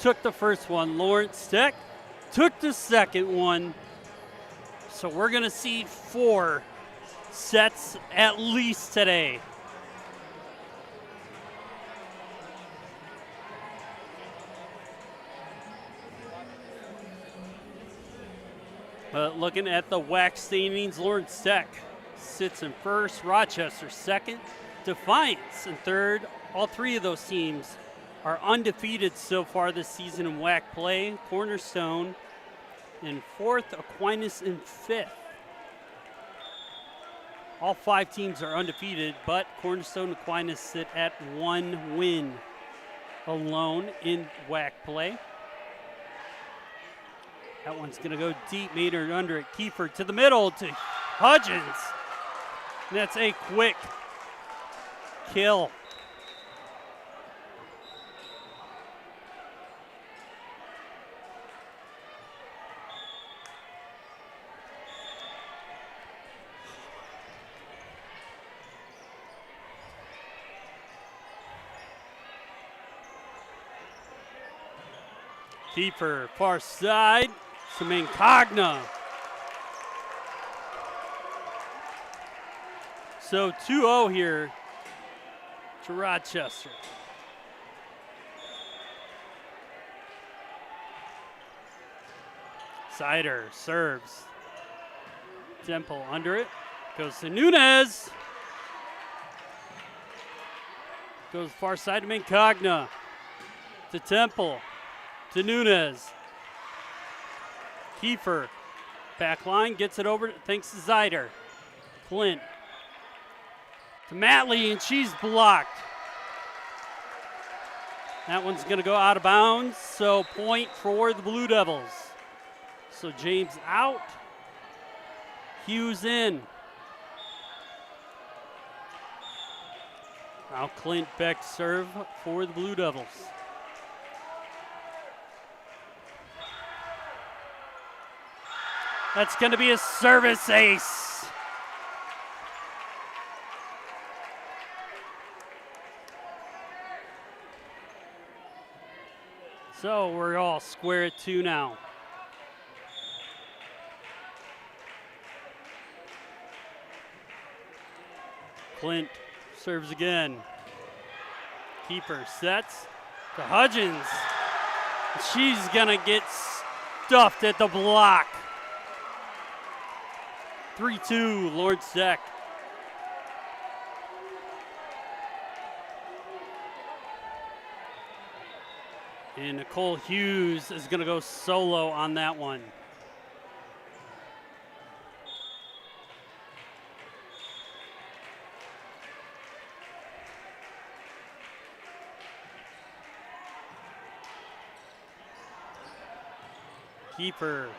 took the first one. Lawrence Tech took the second one. So we're going to see 4 sets at least today. Looking at the WAC standings, Lawrence Tech sits in first, Rochester second, Defiance in third. All three of those teams are undefeated so far this season in WAC play. Cornerstone in fourth, Aquinas in fifth. All 5 teams are undefeated, but Cornerstone and Aquinas sit at 1 win alone in WAC play. That one's going to go deep. Maynard under it. Kiefer to the middle to Hudgens. And that's a quick kill. Kiefer, far side. Samancagna. So 2-0 here to Rochester. Sider serves. Temple under it. Goes to Nunez. Goes far side to Mancagna. To Temple. To Nunez. Kiefer, back line, gets it over, thanks to Zider. Clint to Matley, and she's blocked. That one's going to go out of bounds, so point for the Blue Devils. So James out, Hughes in. Now Clint Beck serve for the Blue Devils. That's going to be a service ace. So we're all square at 2 now. Clint serves again. Keeper sets to Hudgens. She's going to get stuffed at the block. 3-2, Lawrence Tech. And Nicole Hughes is going to go solo on that one. Keeper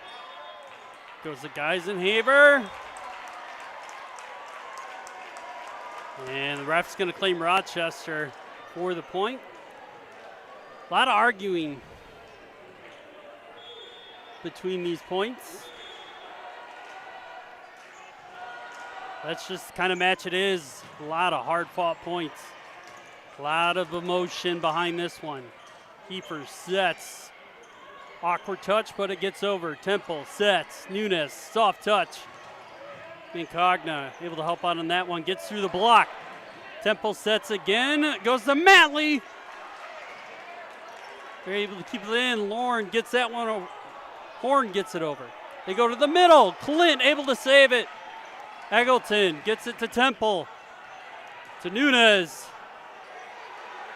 goes to Geisenhaber. And the ref's going to claim Rochester for the point. A lot of arguing between these points. That's just the kind of match it is. A lot of hard-fought points. A lot of emotion behind this one. Kiefer sets. Awkward touch, but it gets over. Temple sets. Nunez, soft touch. Mancagna able to help out on that one. Gets through the block. Temple sets again. Goes to Matley. They're able to keep it in. Lauren gets that one over. Horn gets it over. They go to the middle. Clint able to save it. Eggleton gets it to Temple. To Nunez.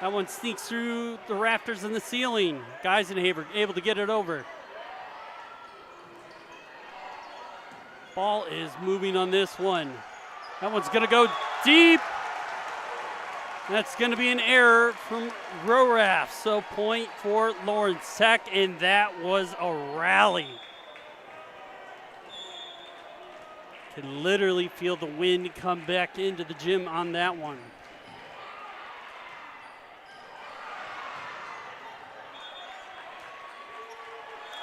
That one sneaks through the rafters and the ceiling. Geisenhaber able to get it over. Ball is moving on this one. That one's going to go deep. That's going to be an error from Roraf. So point for Lawrence Tech, and that was a rally. Can literally feel the wind come back into the gym on that one.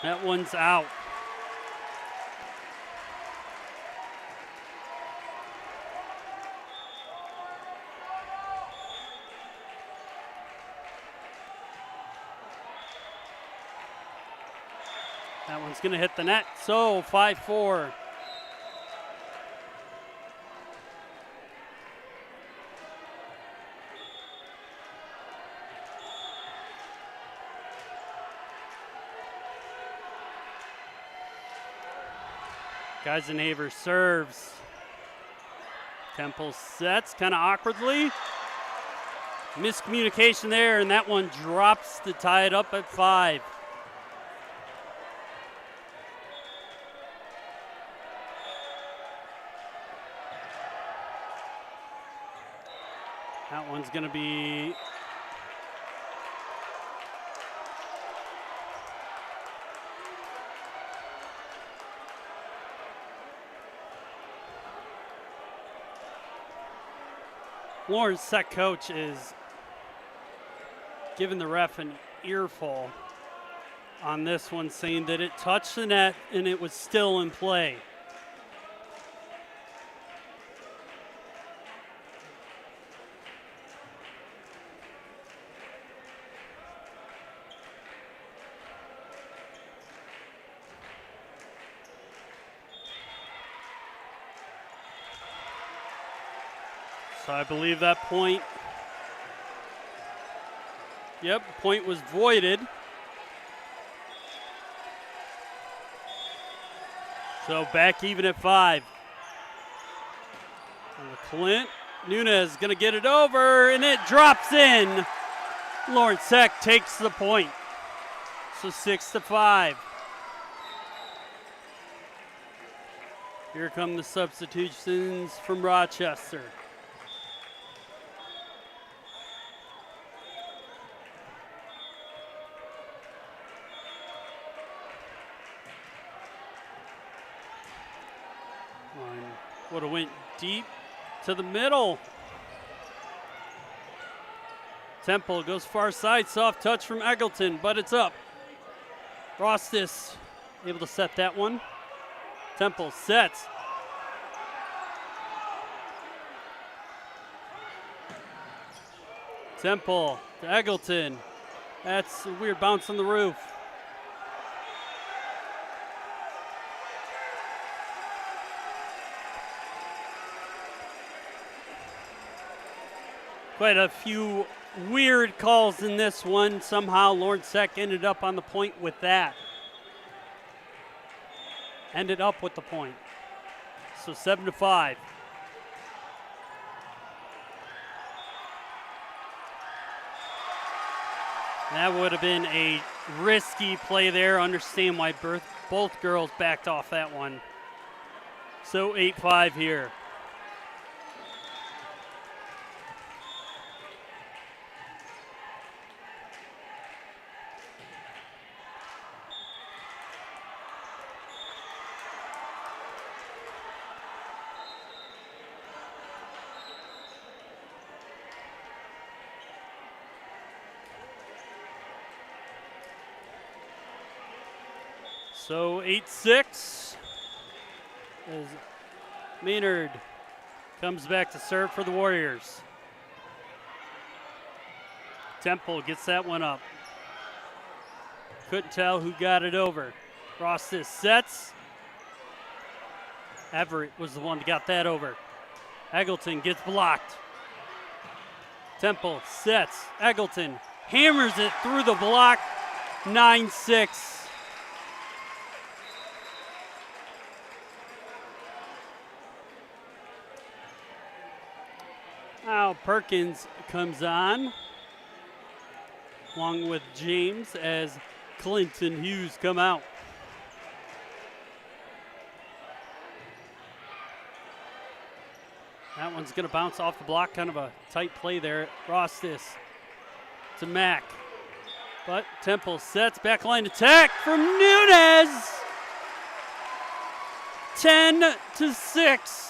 That one's out. That one's going to hit the net. So 5-4. Geisenhaver serves. Temple sets kind of awkwardly. Miscommunication there, and that one drops to tie it up at 5. That one's going to be Lawrence Tech coach is giving the ref an earful on this one, saying that it touched the net and it was still in play. So I believe that point, point was voided. So back even at 5. And Clint Nunez gonna get it over, and it drops in. Lawrence Tech takes the point. So 6-5. Here come the substitutions from Rochester. Would have went deep to the middle. Temple goes far side, soft touch from Eggleton, but it's up. Rostis able to set that one. Temple sets. Temple to Eggleton. That's a weird bounce on the roof. Quite a few weird calls in this one. Somehow Lawrence Tech ended up on the point with that. Ended up with the point. So 7-5. That would have been a risky play there. Understand why both girls backed off that one. So 8-5 here. So 8-6 as Maynard comes back to serve for the Warriors. Temple gets that one up. Couldn't tell who got it over. Rostis sets. Everett was the one that got that over. Eggleton gets blocked. Temple sets. Eggleton hammers it through the block. 9-6. Now Perkins comes on, along with James, as Clinton Hughes come out. That one's going to bounce off the block, kind of a tight play there. Rostis to Mack. But Temple sets, backline attack from Nunez. 10-6.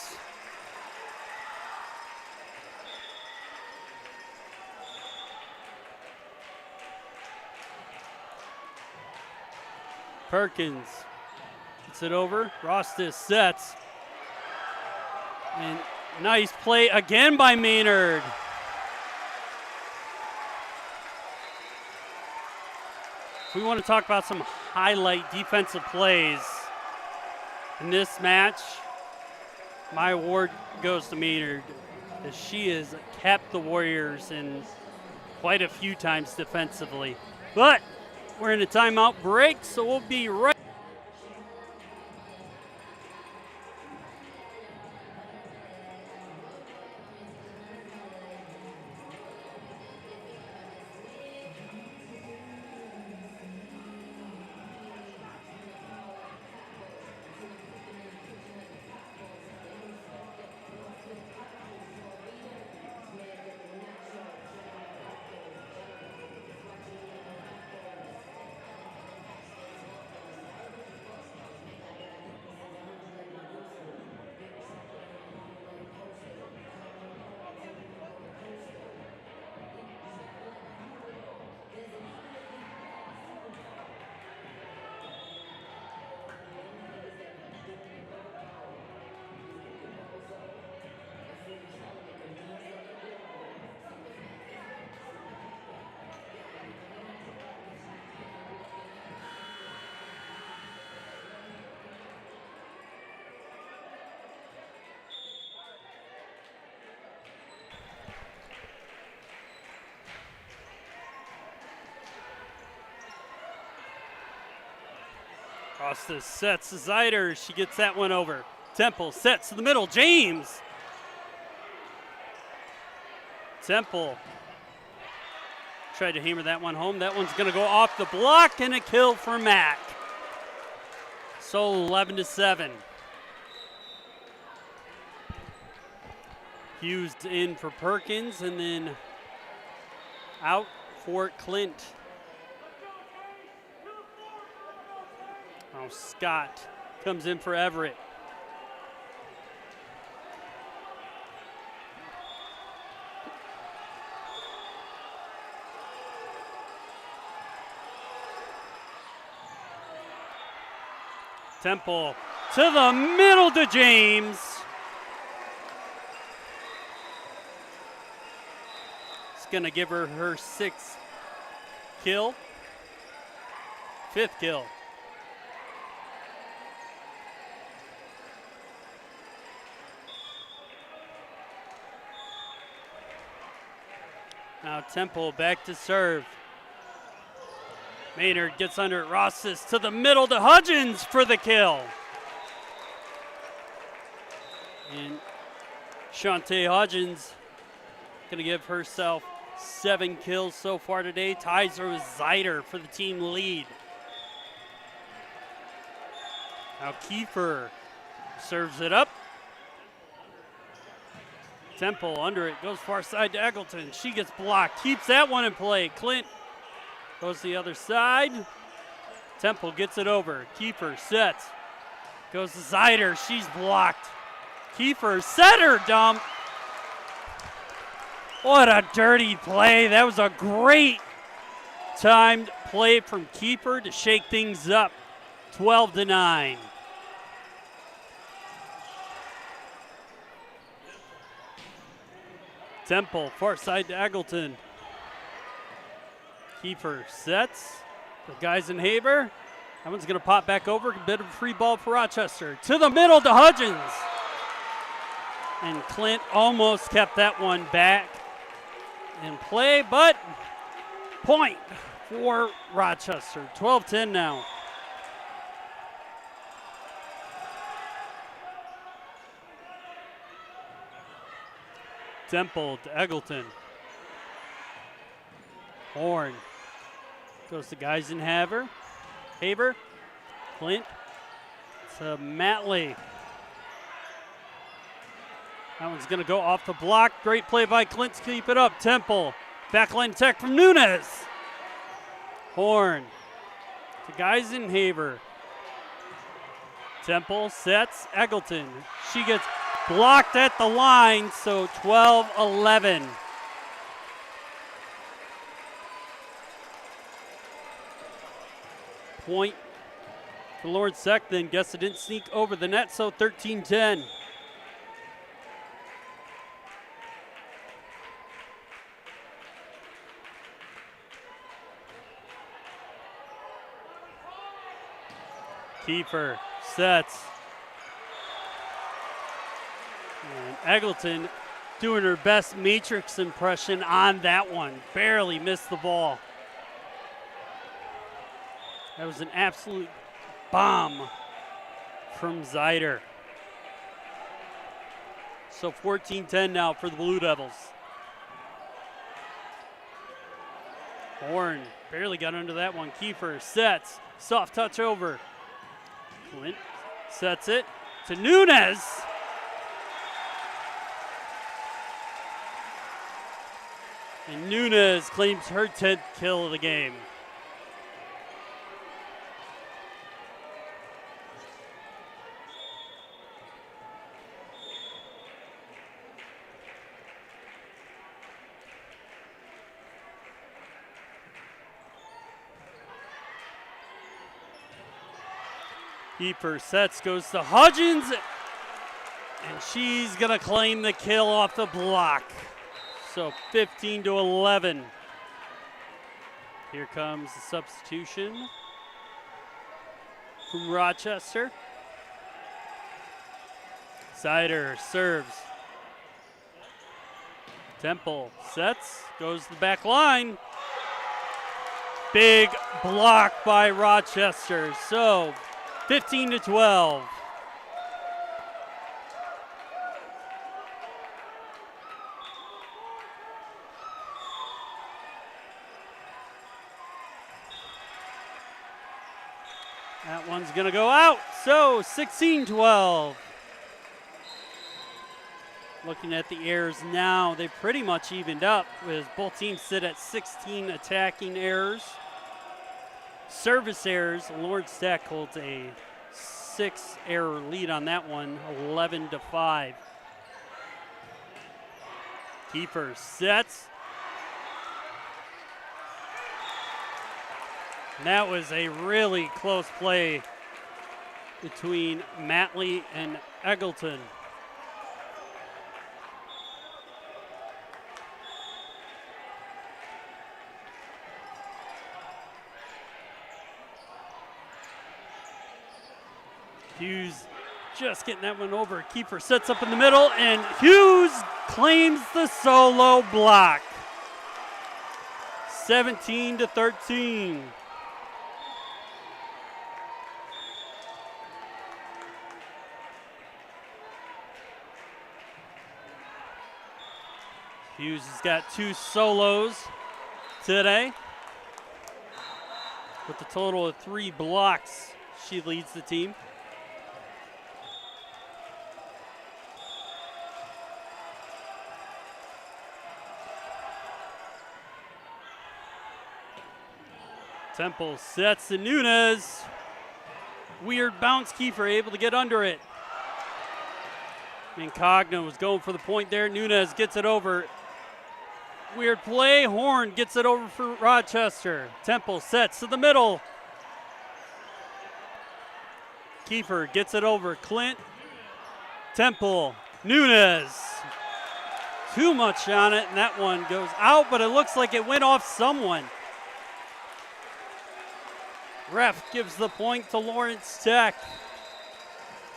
Perkins gets it over. Rostis sets. And nice play again by Maynard. If we want to talk about some highlight defensive plays in this match, my award goes to Maynard, as she has kept the Warriors in quite a few times defensively. But we're in a timeout break, so we'll be right. Ross sets to Zider. She gets that one over. Temple sets to the middle. James. Temple tried to hammer that one home. That one's going to go off the block and a kill for Mack. So 11-7. Hughes in for Perkins and then out for Clint. Oh, Scott comes in for Everett. Temple to the middle to James. It's going to give her sixth kill. Fifth kill. Now Temple back to serve. Maynard gets under it. Rosses to the middle to Hudgens for the kill. And Shantae Hudgens going to give herself 7 kills so far today. Ties her with Zider for the team lead. Now Kiefer serves it up. Temple under it, goes far side to Eggleton. She gets blocked, keeps that one in play. Clint goes the other side. Temple gets it over. Kiefer sets. Goes to Zider. She's blocked. Kiefer setter dump. What a dirty play. That was a great timed play from Kiefer to shake things up. 12-9. Temple, far side to Eggleton. Kiefer sets for Geisenhaber. That one's going to pop back over. A bit of a free ball for Rochester. To the middle to Hudgens. And Clint almost kept that one back in play, but point for Rochester. 12-10 now. Temple to Eggleton. Horn goes to Geisenhaber. Haber. Clint to Matley. That one's going to go off the block. Great play by Clint to keep it up. Temple. Backline attack from Nunes. Horn to Geisenhaber. Temple sets Eggleton. She gets blocked at the line, so 12-11. Point for Lawrence Sexton. Guess it didn't sneak over the net, so 13-10. Kiefer sets. And Eggleton doing her best Matrix impression on that one. Barely missed the ball. That was an absolute bomb from Zider. So 14-10 now for the Blue Devils. Horn barely got under that one. Kiefer sets. Soft touch over. Clint sets it to Nunes. And Nunes claims her 10th kill of the game. Kiefer sets, goes to Hudgens, and she's going to claim the kill off the block. So 15-11. Here comes the substitution from Rochester. Zider serves. Temple sets, goes to the back line. Big block by Rochester. So 15-12. That one's going to go out. So 16-12. Looking at the errors now, they pretty much evened up as both teams sit at 16 attacking errors. Service errors, Lawrence Tech holds a 6-error lead on that one, 11-5. Kiefer sets. And that was a really close play between Matley and Eggleton. Hughes just getting that one over. Kiefer sets up in the middle, and Hughes claims the solo block. 17-13. Hughes has got 2 solos today. With a total of 3 blocks, she leads the team. Temple sets to Nunez. Weird bounce, Kiefer able to get under it. Incogno was going for the point there. Nunez gets it over. Weird play. Horn gets it over for Rochester. Temple sets to the middle. Kiefer gets it over. Clint. Temple. Nunez. Too much on it, and that one goes out, but it looks like it went off someone. Ref gives the point to Lawrence Tech.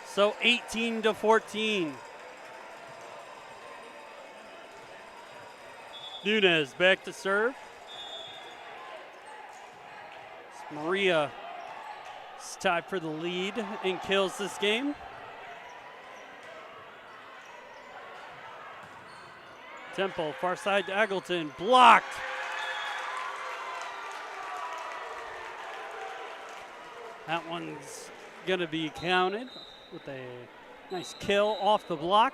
So 18-14. Nunez back to serve. Maria is tied for the lead and kills this game. Temple, far side to Eggleton, blocked. That one's gonna be counted with a nice kill off the block.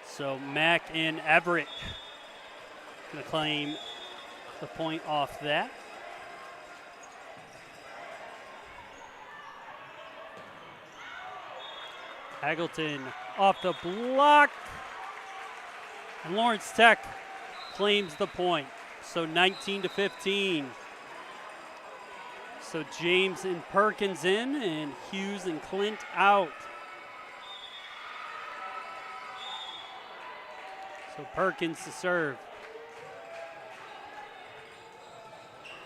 So Mack and Everett gonna claim the point off that. Eggleton off the block. And Lawrence Tech claims the point. So 19-15. So James and Perkins in, and Hughes and Clint out. So Perkins to serve.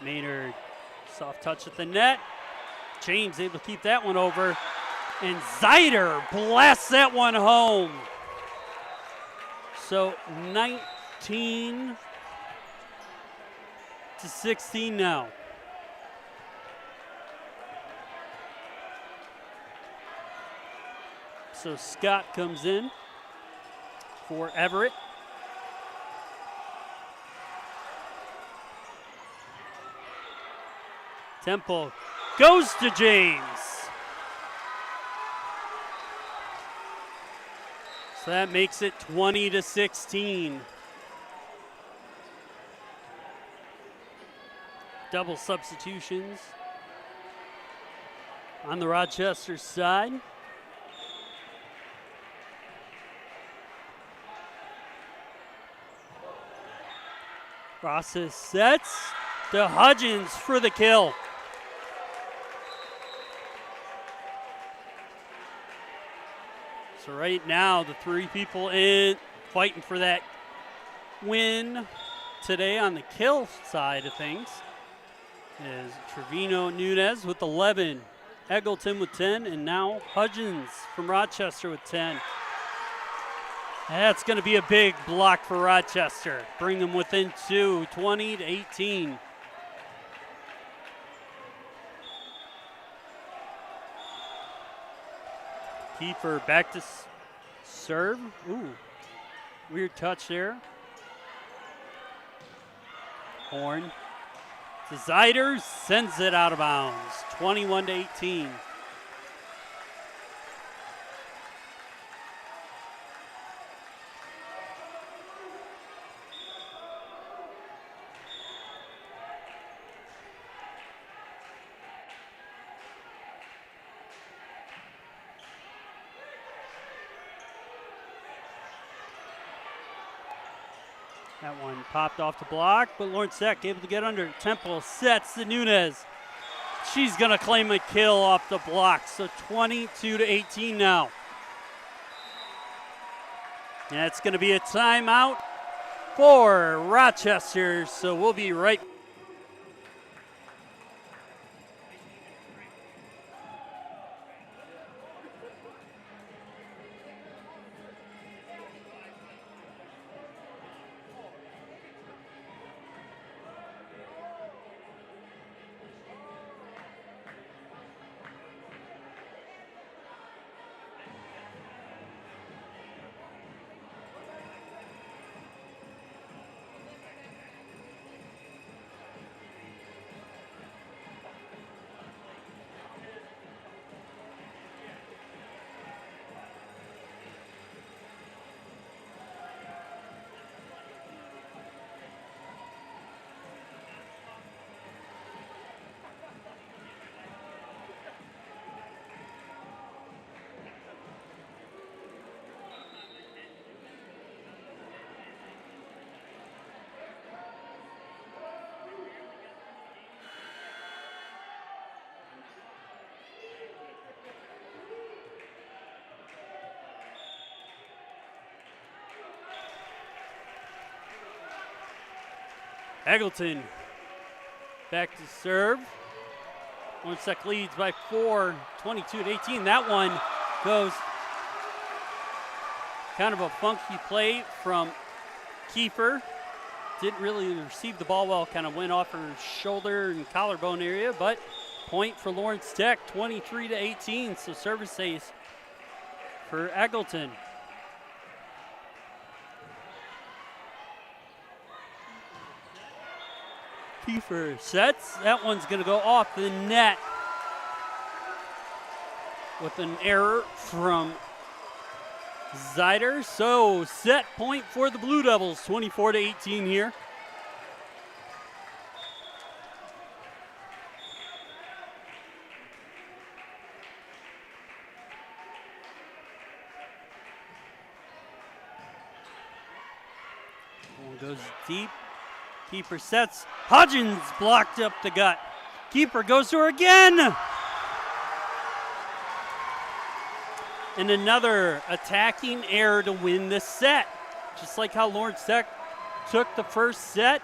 Maynard, soft touch at the net. James able to keep that one over. And Zeider blasts that one home. So 19-16 now. So Scott comes in for Everett. Temple goes to James. So that makes it 20-16. Double substitutions on the Rochester side. Rosas sets to Hudgens for the kill. So right now, the 3 people in fighting for that win today on the kill side of things is Trevino Nunez with 11, Eggleton with 10, and now Hudgens from Rochester with 10. That's going to be a big block for Rochester. Bring them within 2, 20-18. Kiefer back to serve. Ooh, weird touch there. Horn to Zeiders, sends it out of bounds. 21-18. That one popped off the block, but Lawrence Tech able to get under. Temple sets to Nunez. She's going to claim a kill off the block, so 22-18 now. And it's going to be a timeout for Rochester, so we'll be right back. Eggleton back to serve. Lawrence Tech leads by 4, 22-18. That one goes kind of a funky play from Kiefer. Didn't really receive the ball well, kind of went off her shoulder and collarbone area, but point for Lawrence Tech, 23-18, so service ace for Eggleton. Kiefer sets. That one's going to go off the net with an error from Zeider. So set point for the Blue Devils, 24-18 here. One goes deep. Keeper sets. Hodgins blocked up the gut. Keeper goes to her again. And another attacking error to win the set. Just like how Lawrence Tech took the first set.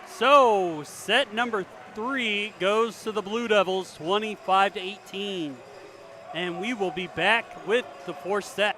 So set number 3 goes to the Blue Devils, 25-18. And we will be back with the fourth set.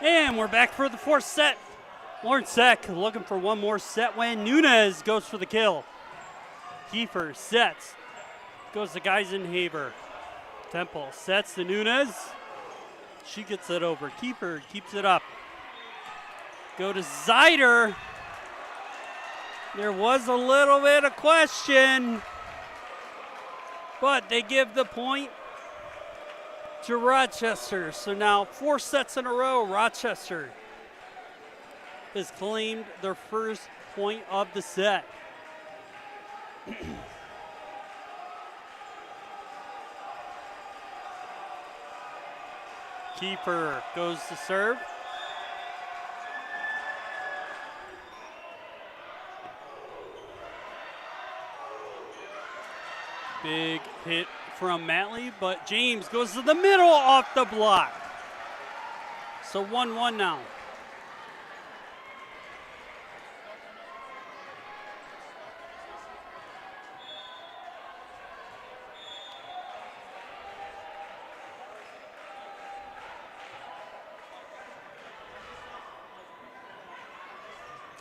And we're back for the fourth set. Lawrence Tech looking for one more set win. Nunez goes for the kill. Kiefer sets. Goes to Geisenhaber. Temple sets to Nunez. She gets it over. Kiefer keeps it up. Go to Zeider. There was a little bit of question, but they give the point to Rochester. So now 4 sets in a row, Rochester has claimed their first point of the set. Kiefer goes to serve. Big hit from Matley, but James goes to the middle off the block. So 1-1 now.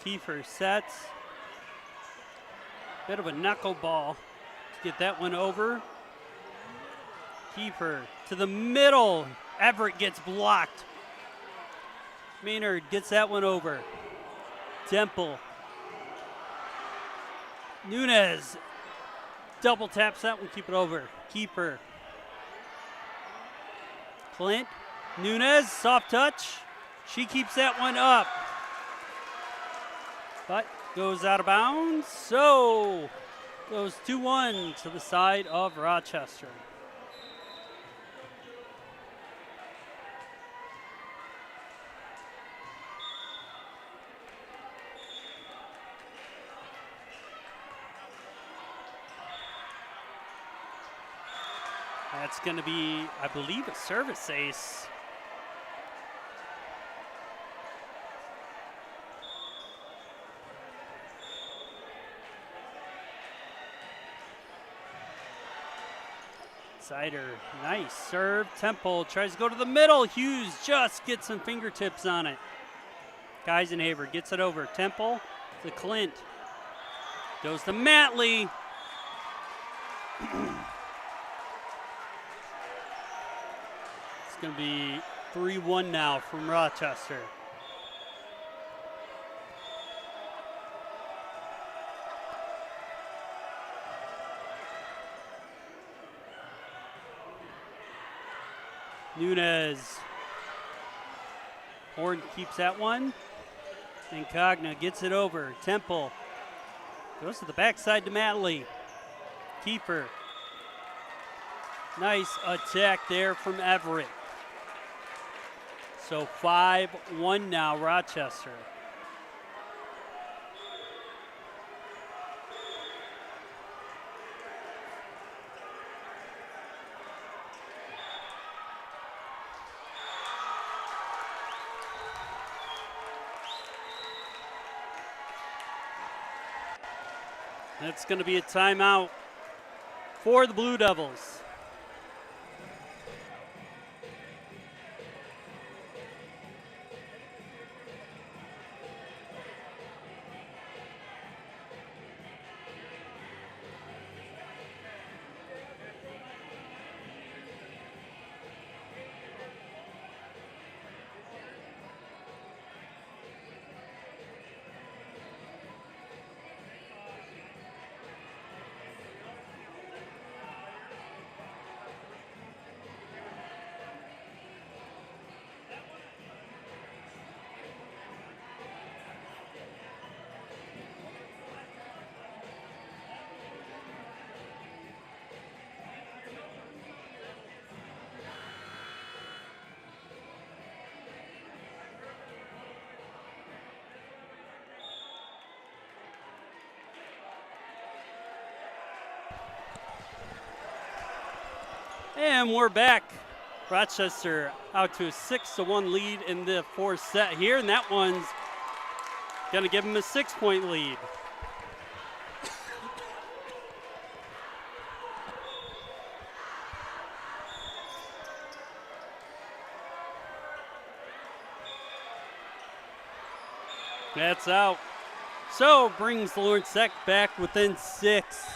Kiefer sets. Bit of a knuckleball to get that one over. Kiefer to the middle. Everett gets blocked. Maynard gets that one over. Temple. Nunez double taps that one, keep it over. Keeper. Clint. Nunez, soft touch. She keeps that one up. But goes out of bounds. So goes 2-1 to the side of Rochester. That's going to be, I believe, a service ace. Sider, nice serve. Temple tries to go to the middle. Hughes just gets some fingertips on it. Geisenhaber gets it over. Temple to Clint. Goes to Matley. It's going to be 3-1 now from Rochester. Nunez. Horn keeps that one. And Cogna gets it over. Temple goes to the backside to Matley. Keeper. Nice attack there from Everett. So 5-1 now, Rochester. That's going to be a timeout for the Blue Devils. And we're back. Rochester out to a 6-1 lead in the fourth set here, and that one's going to give them a 6-point lead. That's out. So brings Lawrence Tech back within 6.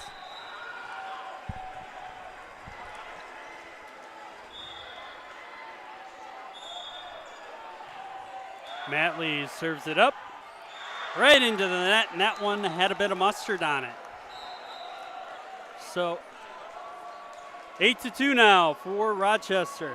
Matley serves it up right into the net, and that one had a bit of mustard on it. So 8-2 now for Rochester.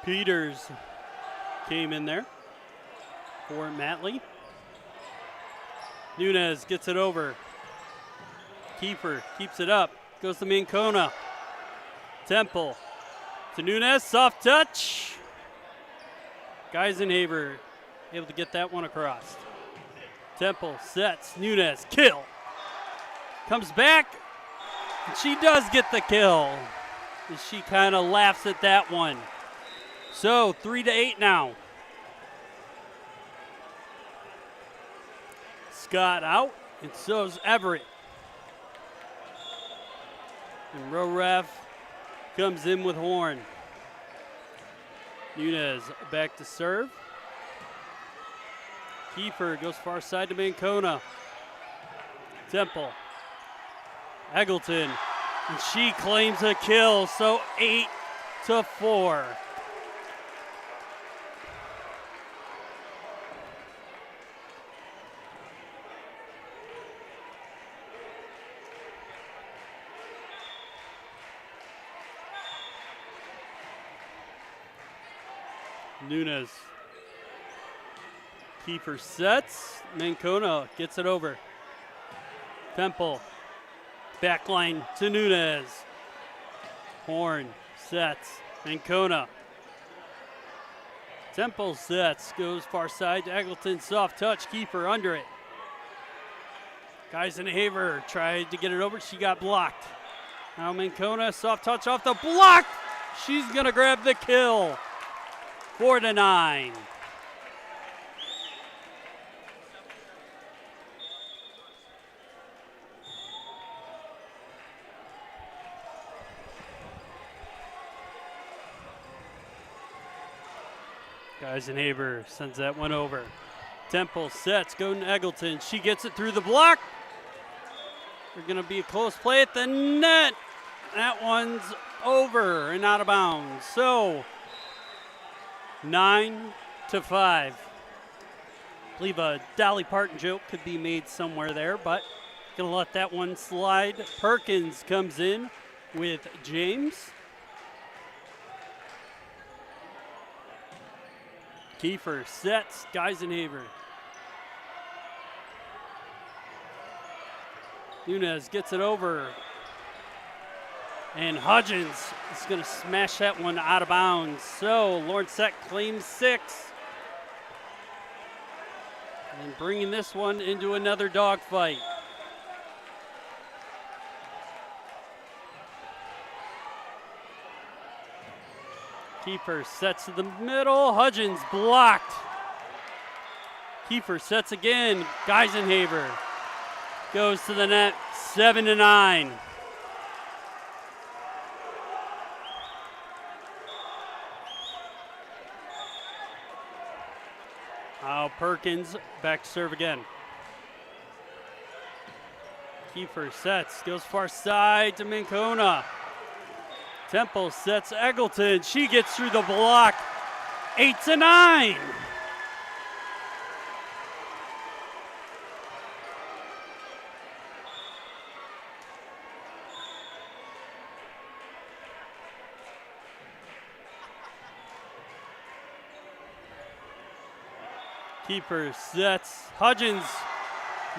Peters came in there for Matley. Nunez gets it over. Kiefer keeps it up. Goes to Mancona. Temple to Nunez. Soft touch. Geisenhaber able to get that one across. Temple sets. Nunez. Kill. Comes back. And she does get the kill. And she kind of laughs at that one. So 3-8 now. Scott out, and so's Everett. And Roref comes in with Horn. Nunez back to serve. Kiefer goes far side to Mancona. Temple. Eggleton. And she claims a kill, so 8-4. Nunez. Kiefer sets. Mancona gets it over. Temple. Backline to Nunez. Horn sets. Mancona. Temple sets. Goes far side to Eggleton. Soft touch. Kiefer under it. Geisenhaber tried to get it over. She got blocked. Now Mancona. Soft touch off the block. She's going to grab the kill. 4-9. Geisenhaber sends that one over. Temple sets, go to Eggleton. She gets it through the block. There's going to be a close play at the net. That one's over and out of bounds. So 9-5. I believe a Dolly Parton joke could be made somewhere there, but gonna let that one slide. Perkins comes in with James. Kiefer sets. Geisenhaber. Nunez gets it over. And Hudgens is going to smash that one out of bounds. So Lawrence Tech claims 6. And bringing this one into another dogfight. Kiefer sets to the middle. Hudgens blocked. Kiefer sets again. Geisenhaber goes to the net. 7-9. Now Perkins back to serve again. Kiefer sets, goes far side to Mancona. Temple sets Eggleton. She gets through the block. 8-9. Kiefer sets. Hudgens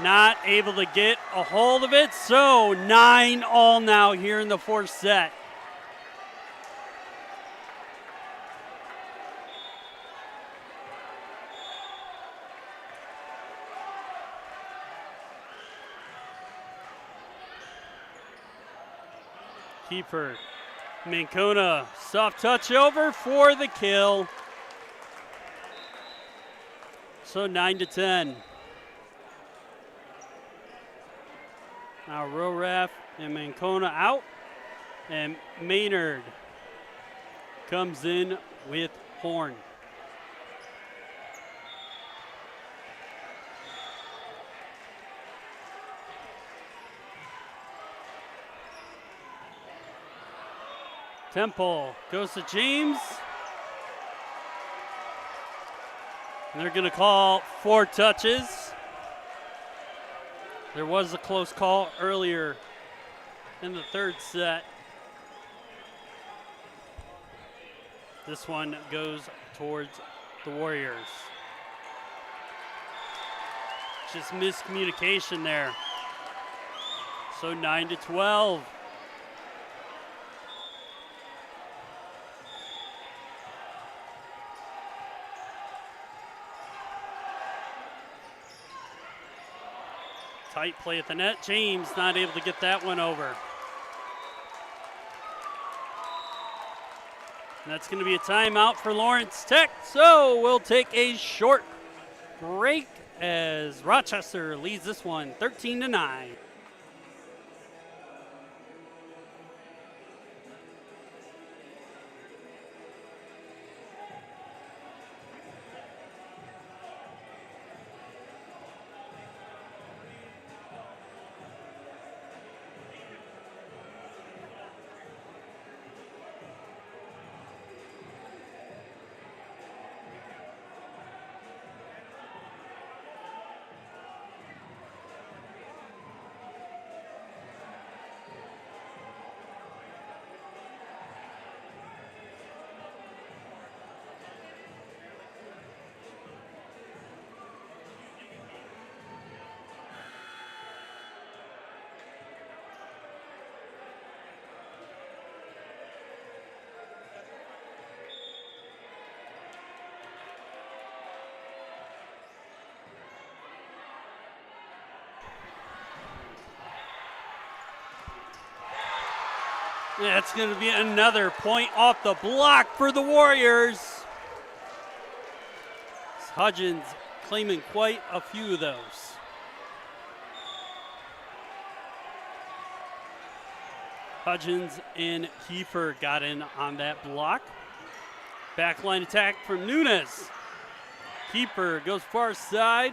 not able to get a hold of it. So 9-all now here in the fourth set. Kiefer. Mancona. Soft touch over for the kill. So 9-10. Now Roref and Mancona out. And Maynard comes in with horn. Temple goes to James. And they're going to call 4 touches. There was a close call earlier in the third set. This one goes towards the Warriors. Just miscommunication there. So 9-12. Tight play at the net. James not able to get that one over. And that's going to be a timeout for Lawrence Tech. So we'll take a short break as Rochester leads this one 13-9. That's going to be another point off the block for the Warriors. Hudgens claiming quite a few of those. Hudgens and Kiefer got in on that block. Backline attack from Nunes. Kiefer goes far side.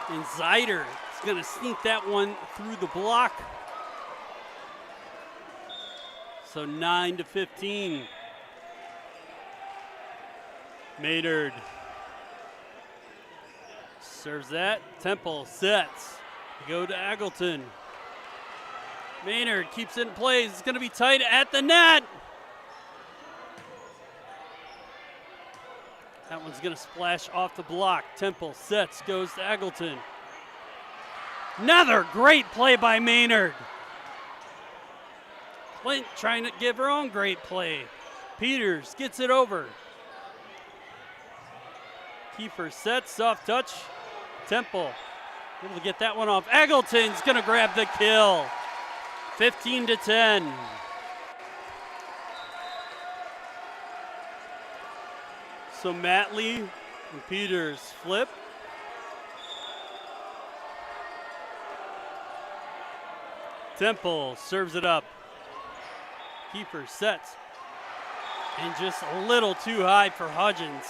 And Zeider is going to sneak that one through the block. So 9-15. Maynard serves that. Temple sets. Go to Aggleton. Maynard keeps it in place. It's going to be tight at the net. That one's going to splash off the block. Temple sets, goes to Aggleton. Another great play by Maynard. Clint trying to give her own great play. Peters gets it over. Kiefer sets, soft touch. Temple able to get that one off. Aggleton's going to grab the kill. 15-10. So Matley and Peters flip. Temple serves it up. Kiefer sets. And just a little too high for Hudgens.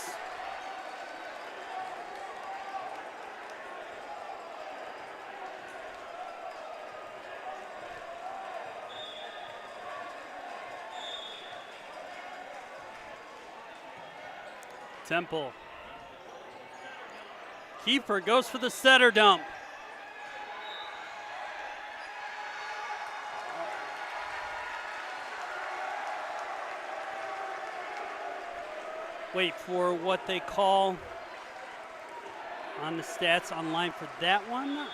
Temple. Kiefer goes for the setter dump. Wait for what they call on the stats online for that one.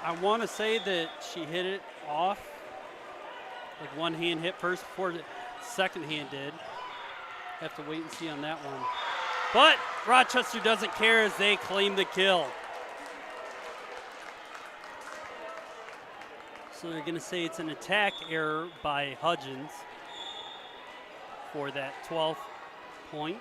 I want to say that she hit it off. Like one hand hit first before the second hand did. Have to wait and see on that one. But Rochester doesn't care as they claim the kill. So they're going to say it's an attack error by Hudgens for that 12th point.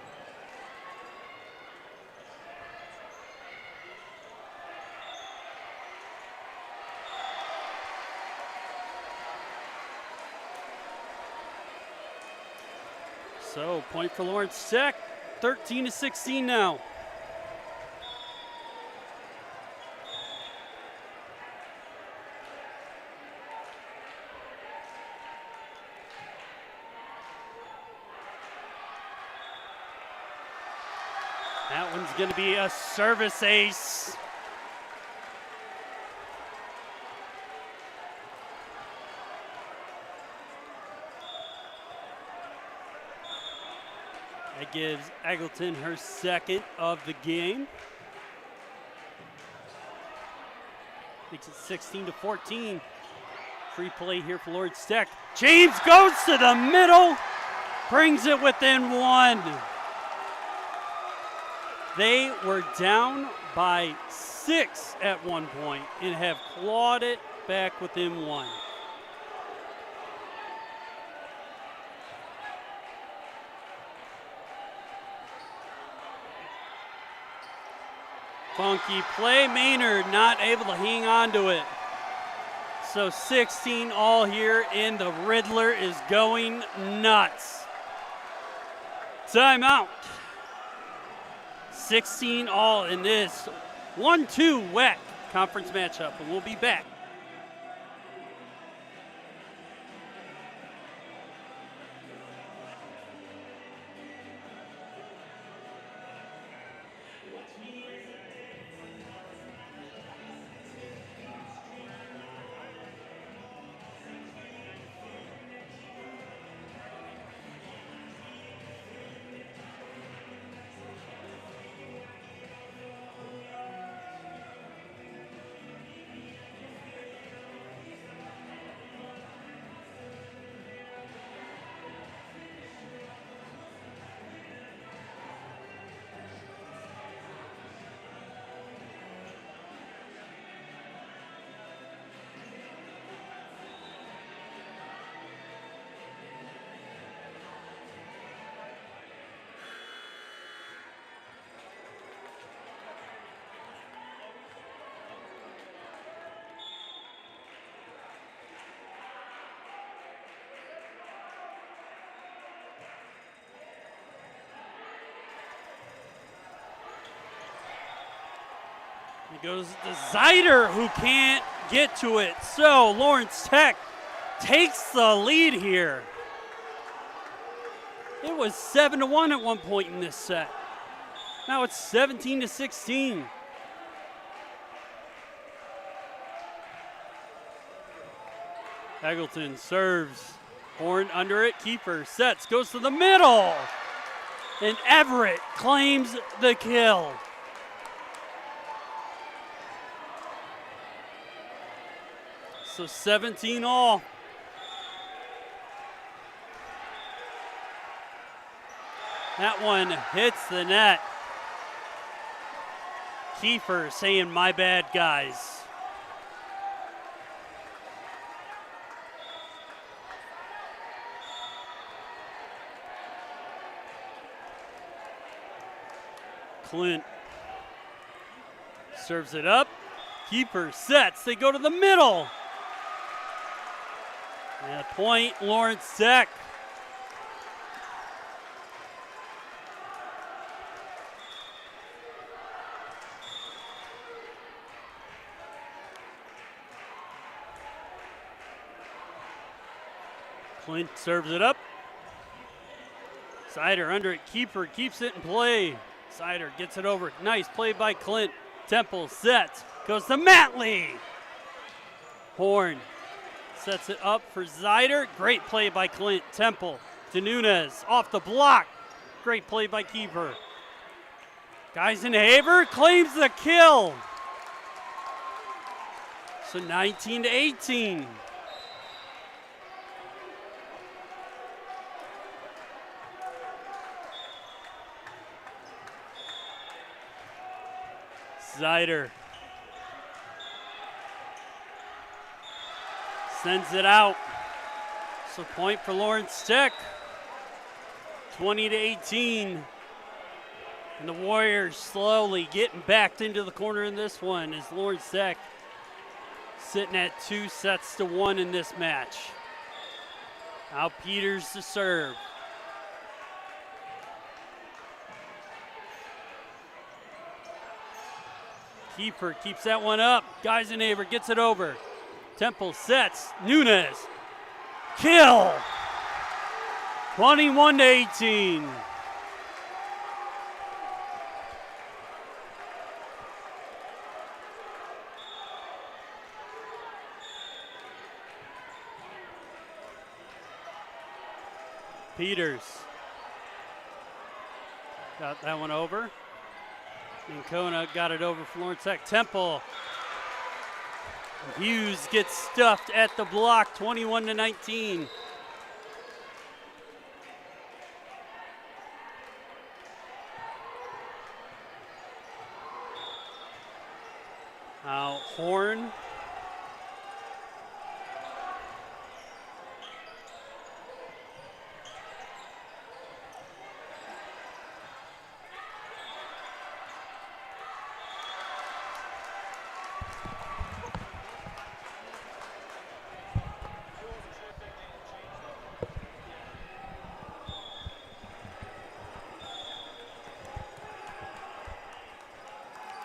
So point for Lawrence Tech, 13-16 now. That one's going to be a service ace. That gives Eggleton her second of the game. Makes it 16-14. Free play here for Lawrence Tech. James goes to the middle, brings it within one. They were down by 6 at one point and have clawed it back within one. Funky play. Maynard not able to hang on to it. So 16 all here, and the Riddler is going nuts. Timeout. 16 all in this 1-2 WEC conference matchup, and we'll be back. It goes to Zider, who can't get to it. So Lawrence Tech takes the lead here. It was 7-1 at one point in this set. Now it's 17-16. Eggleton serves. Horn under it. Keeper sets. Goes to the middle. And Everett claims the kill. So 17 all. That one hits the net. Kiefer saying, "My bad, guys." Clint serves it up. Keeper sets. They go to the middle. And a point, Lawrence Tech. Clint serves it up. Sider under it. Keeper keeps it in play. Sider gets it over. Nice play by Clint. Temple sets. Goes to Matley. Horn sets it up for Zider. Great play by Clint. Temple to Nunez. Off the block. Great play by Keeper. Geisenhaber claims the kill. So 19-18. Zider sends it out. So point for Lawrence Tech. 20-18. And the Warriors slowly getting backed into the corner in this one as Lawrence Tech sitting at 2-1 in this match. Now Peters to serve. Kiefer keeps that one up. Geisenhaber gets it over. Temple sets. Nunez. Kill. 21-18. Peters got that one over. Ancona got it over for Lawrence Tech. Temple. Hughes gets stuffed at the block, 21-19. Now Horn.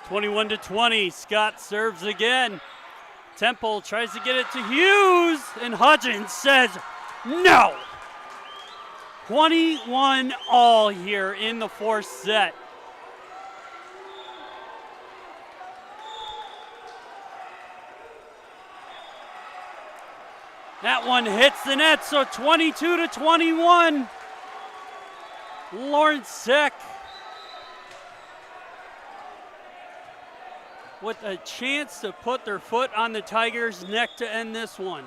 Twenty-one to 20. Scott serves again. Temple tries to get it to Hughes, and Hudgens says no. 21 all here in the fourth set. That one hits the net, so 22 to 21. Lawrence Tech with a chance to put their foot on the Tigers' neck to end this one.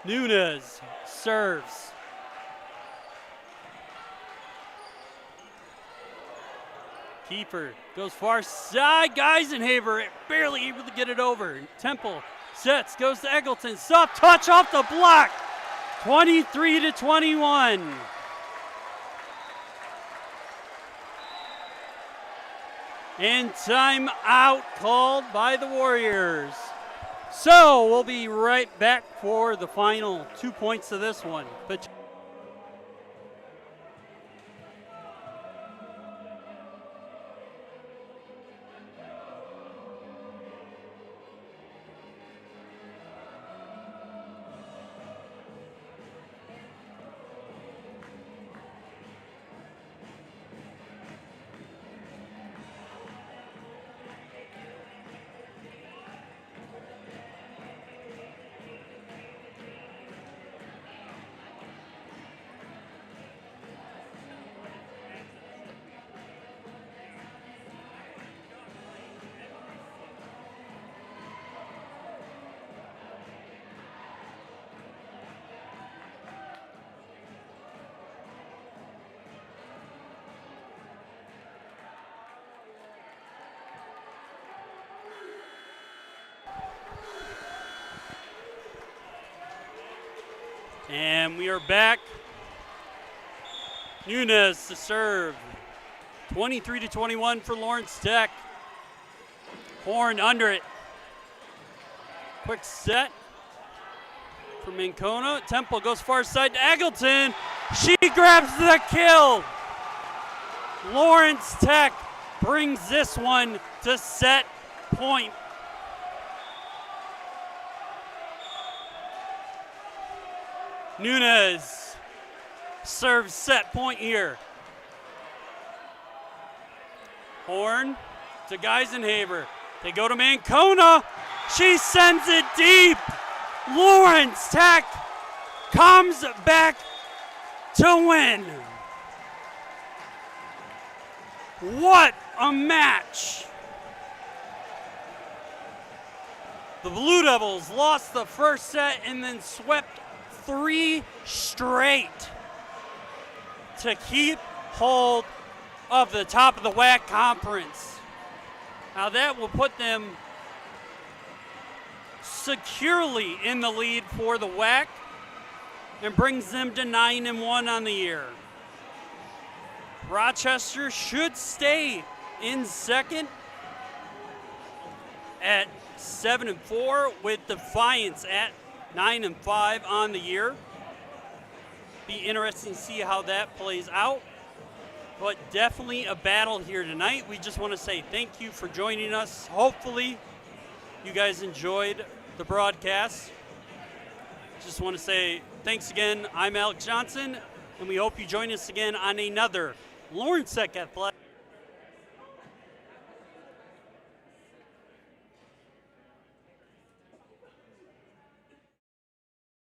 Nunez serves. Kiefer goes far side. Geisenhaber barely able to get it over. Temple sets, goes to Eggleton. Soft touch off the block. 23 to 21. And timeout called by the Warriors. So we'll be right back for the final 2 points of this one. But and we are back. Nunez to serve. 23 to 21 for Lawrence Tech. Horn under it. Quick set from Ancona. Temple goes far side to Eggleton. She grabs the kill. Lawrence Tech brings this one to set point. Nunez serves set point here. Horn to Geisenhaber. They go to Ancona. She sends it deep. Lawrence Tech comes back to win. What a match. The Blue Devils lost the first set and then swept 3 straight to keep hold of the top of the WAC conference. Now that will put them securely in the lead for the WAC and brings them to 9-1 on the year. Rochester should stay in second at 7-4 with Defiance at 9-5 on the year. Be interesting to see how that plays out. But definitely a battle here tonight. We just want to say thank you for joining us. Hopefully you guys enjoyed the broadcast. Just want to say thanks again. I'm Alex Johnson, and we hope you join us again on another Lawrence Tech Athletic.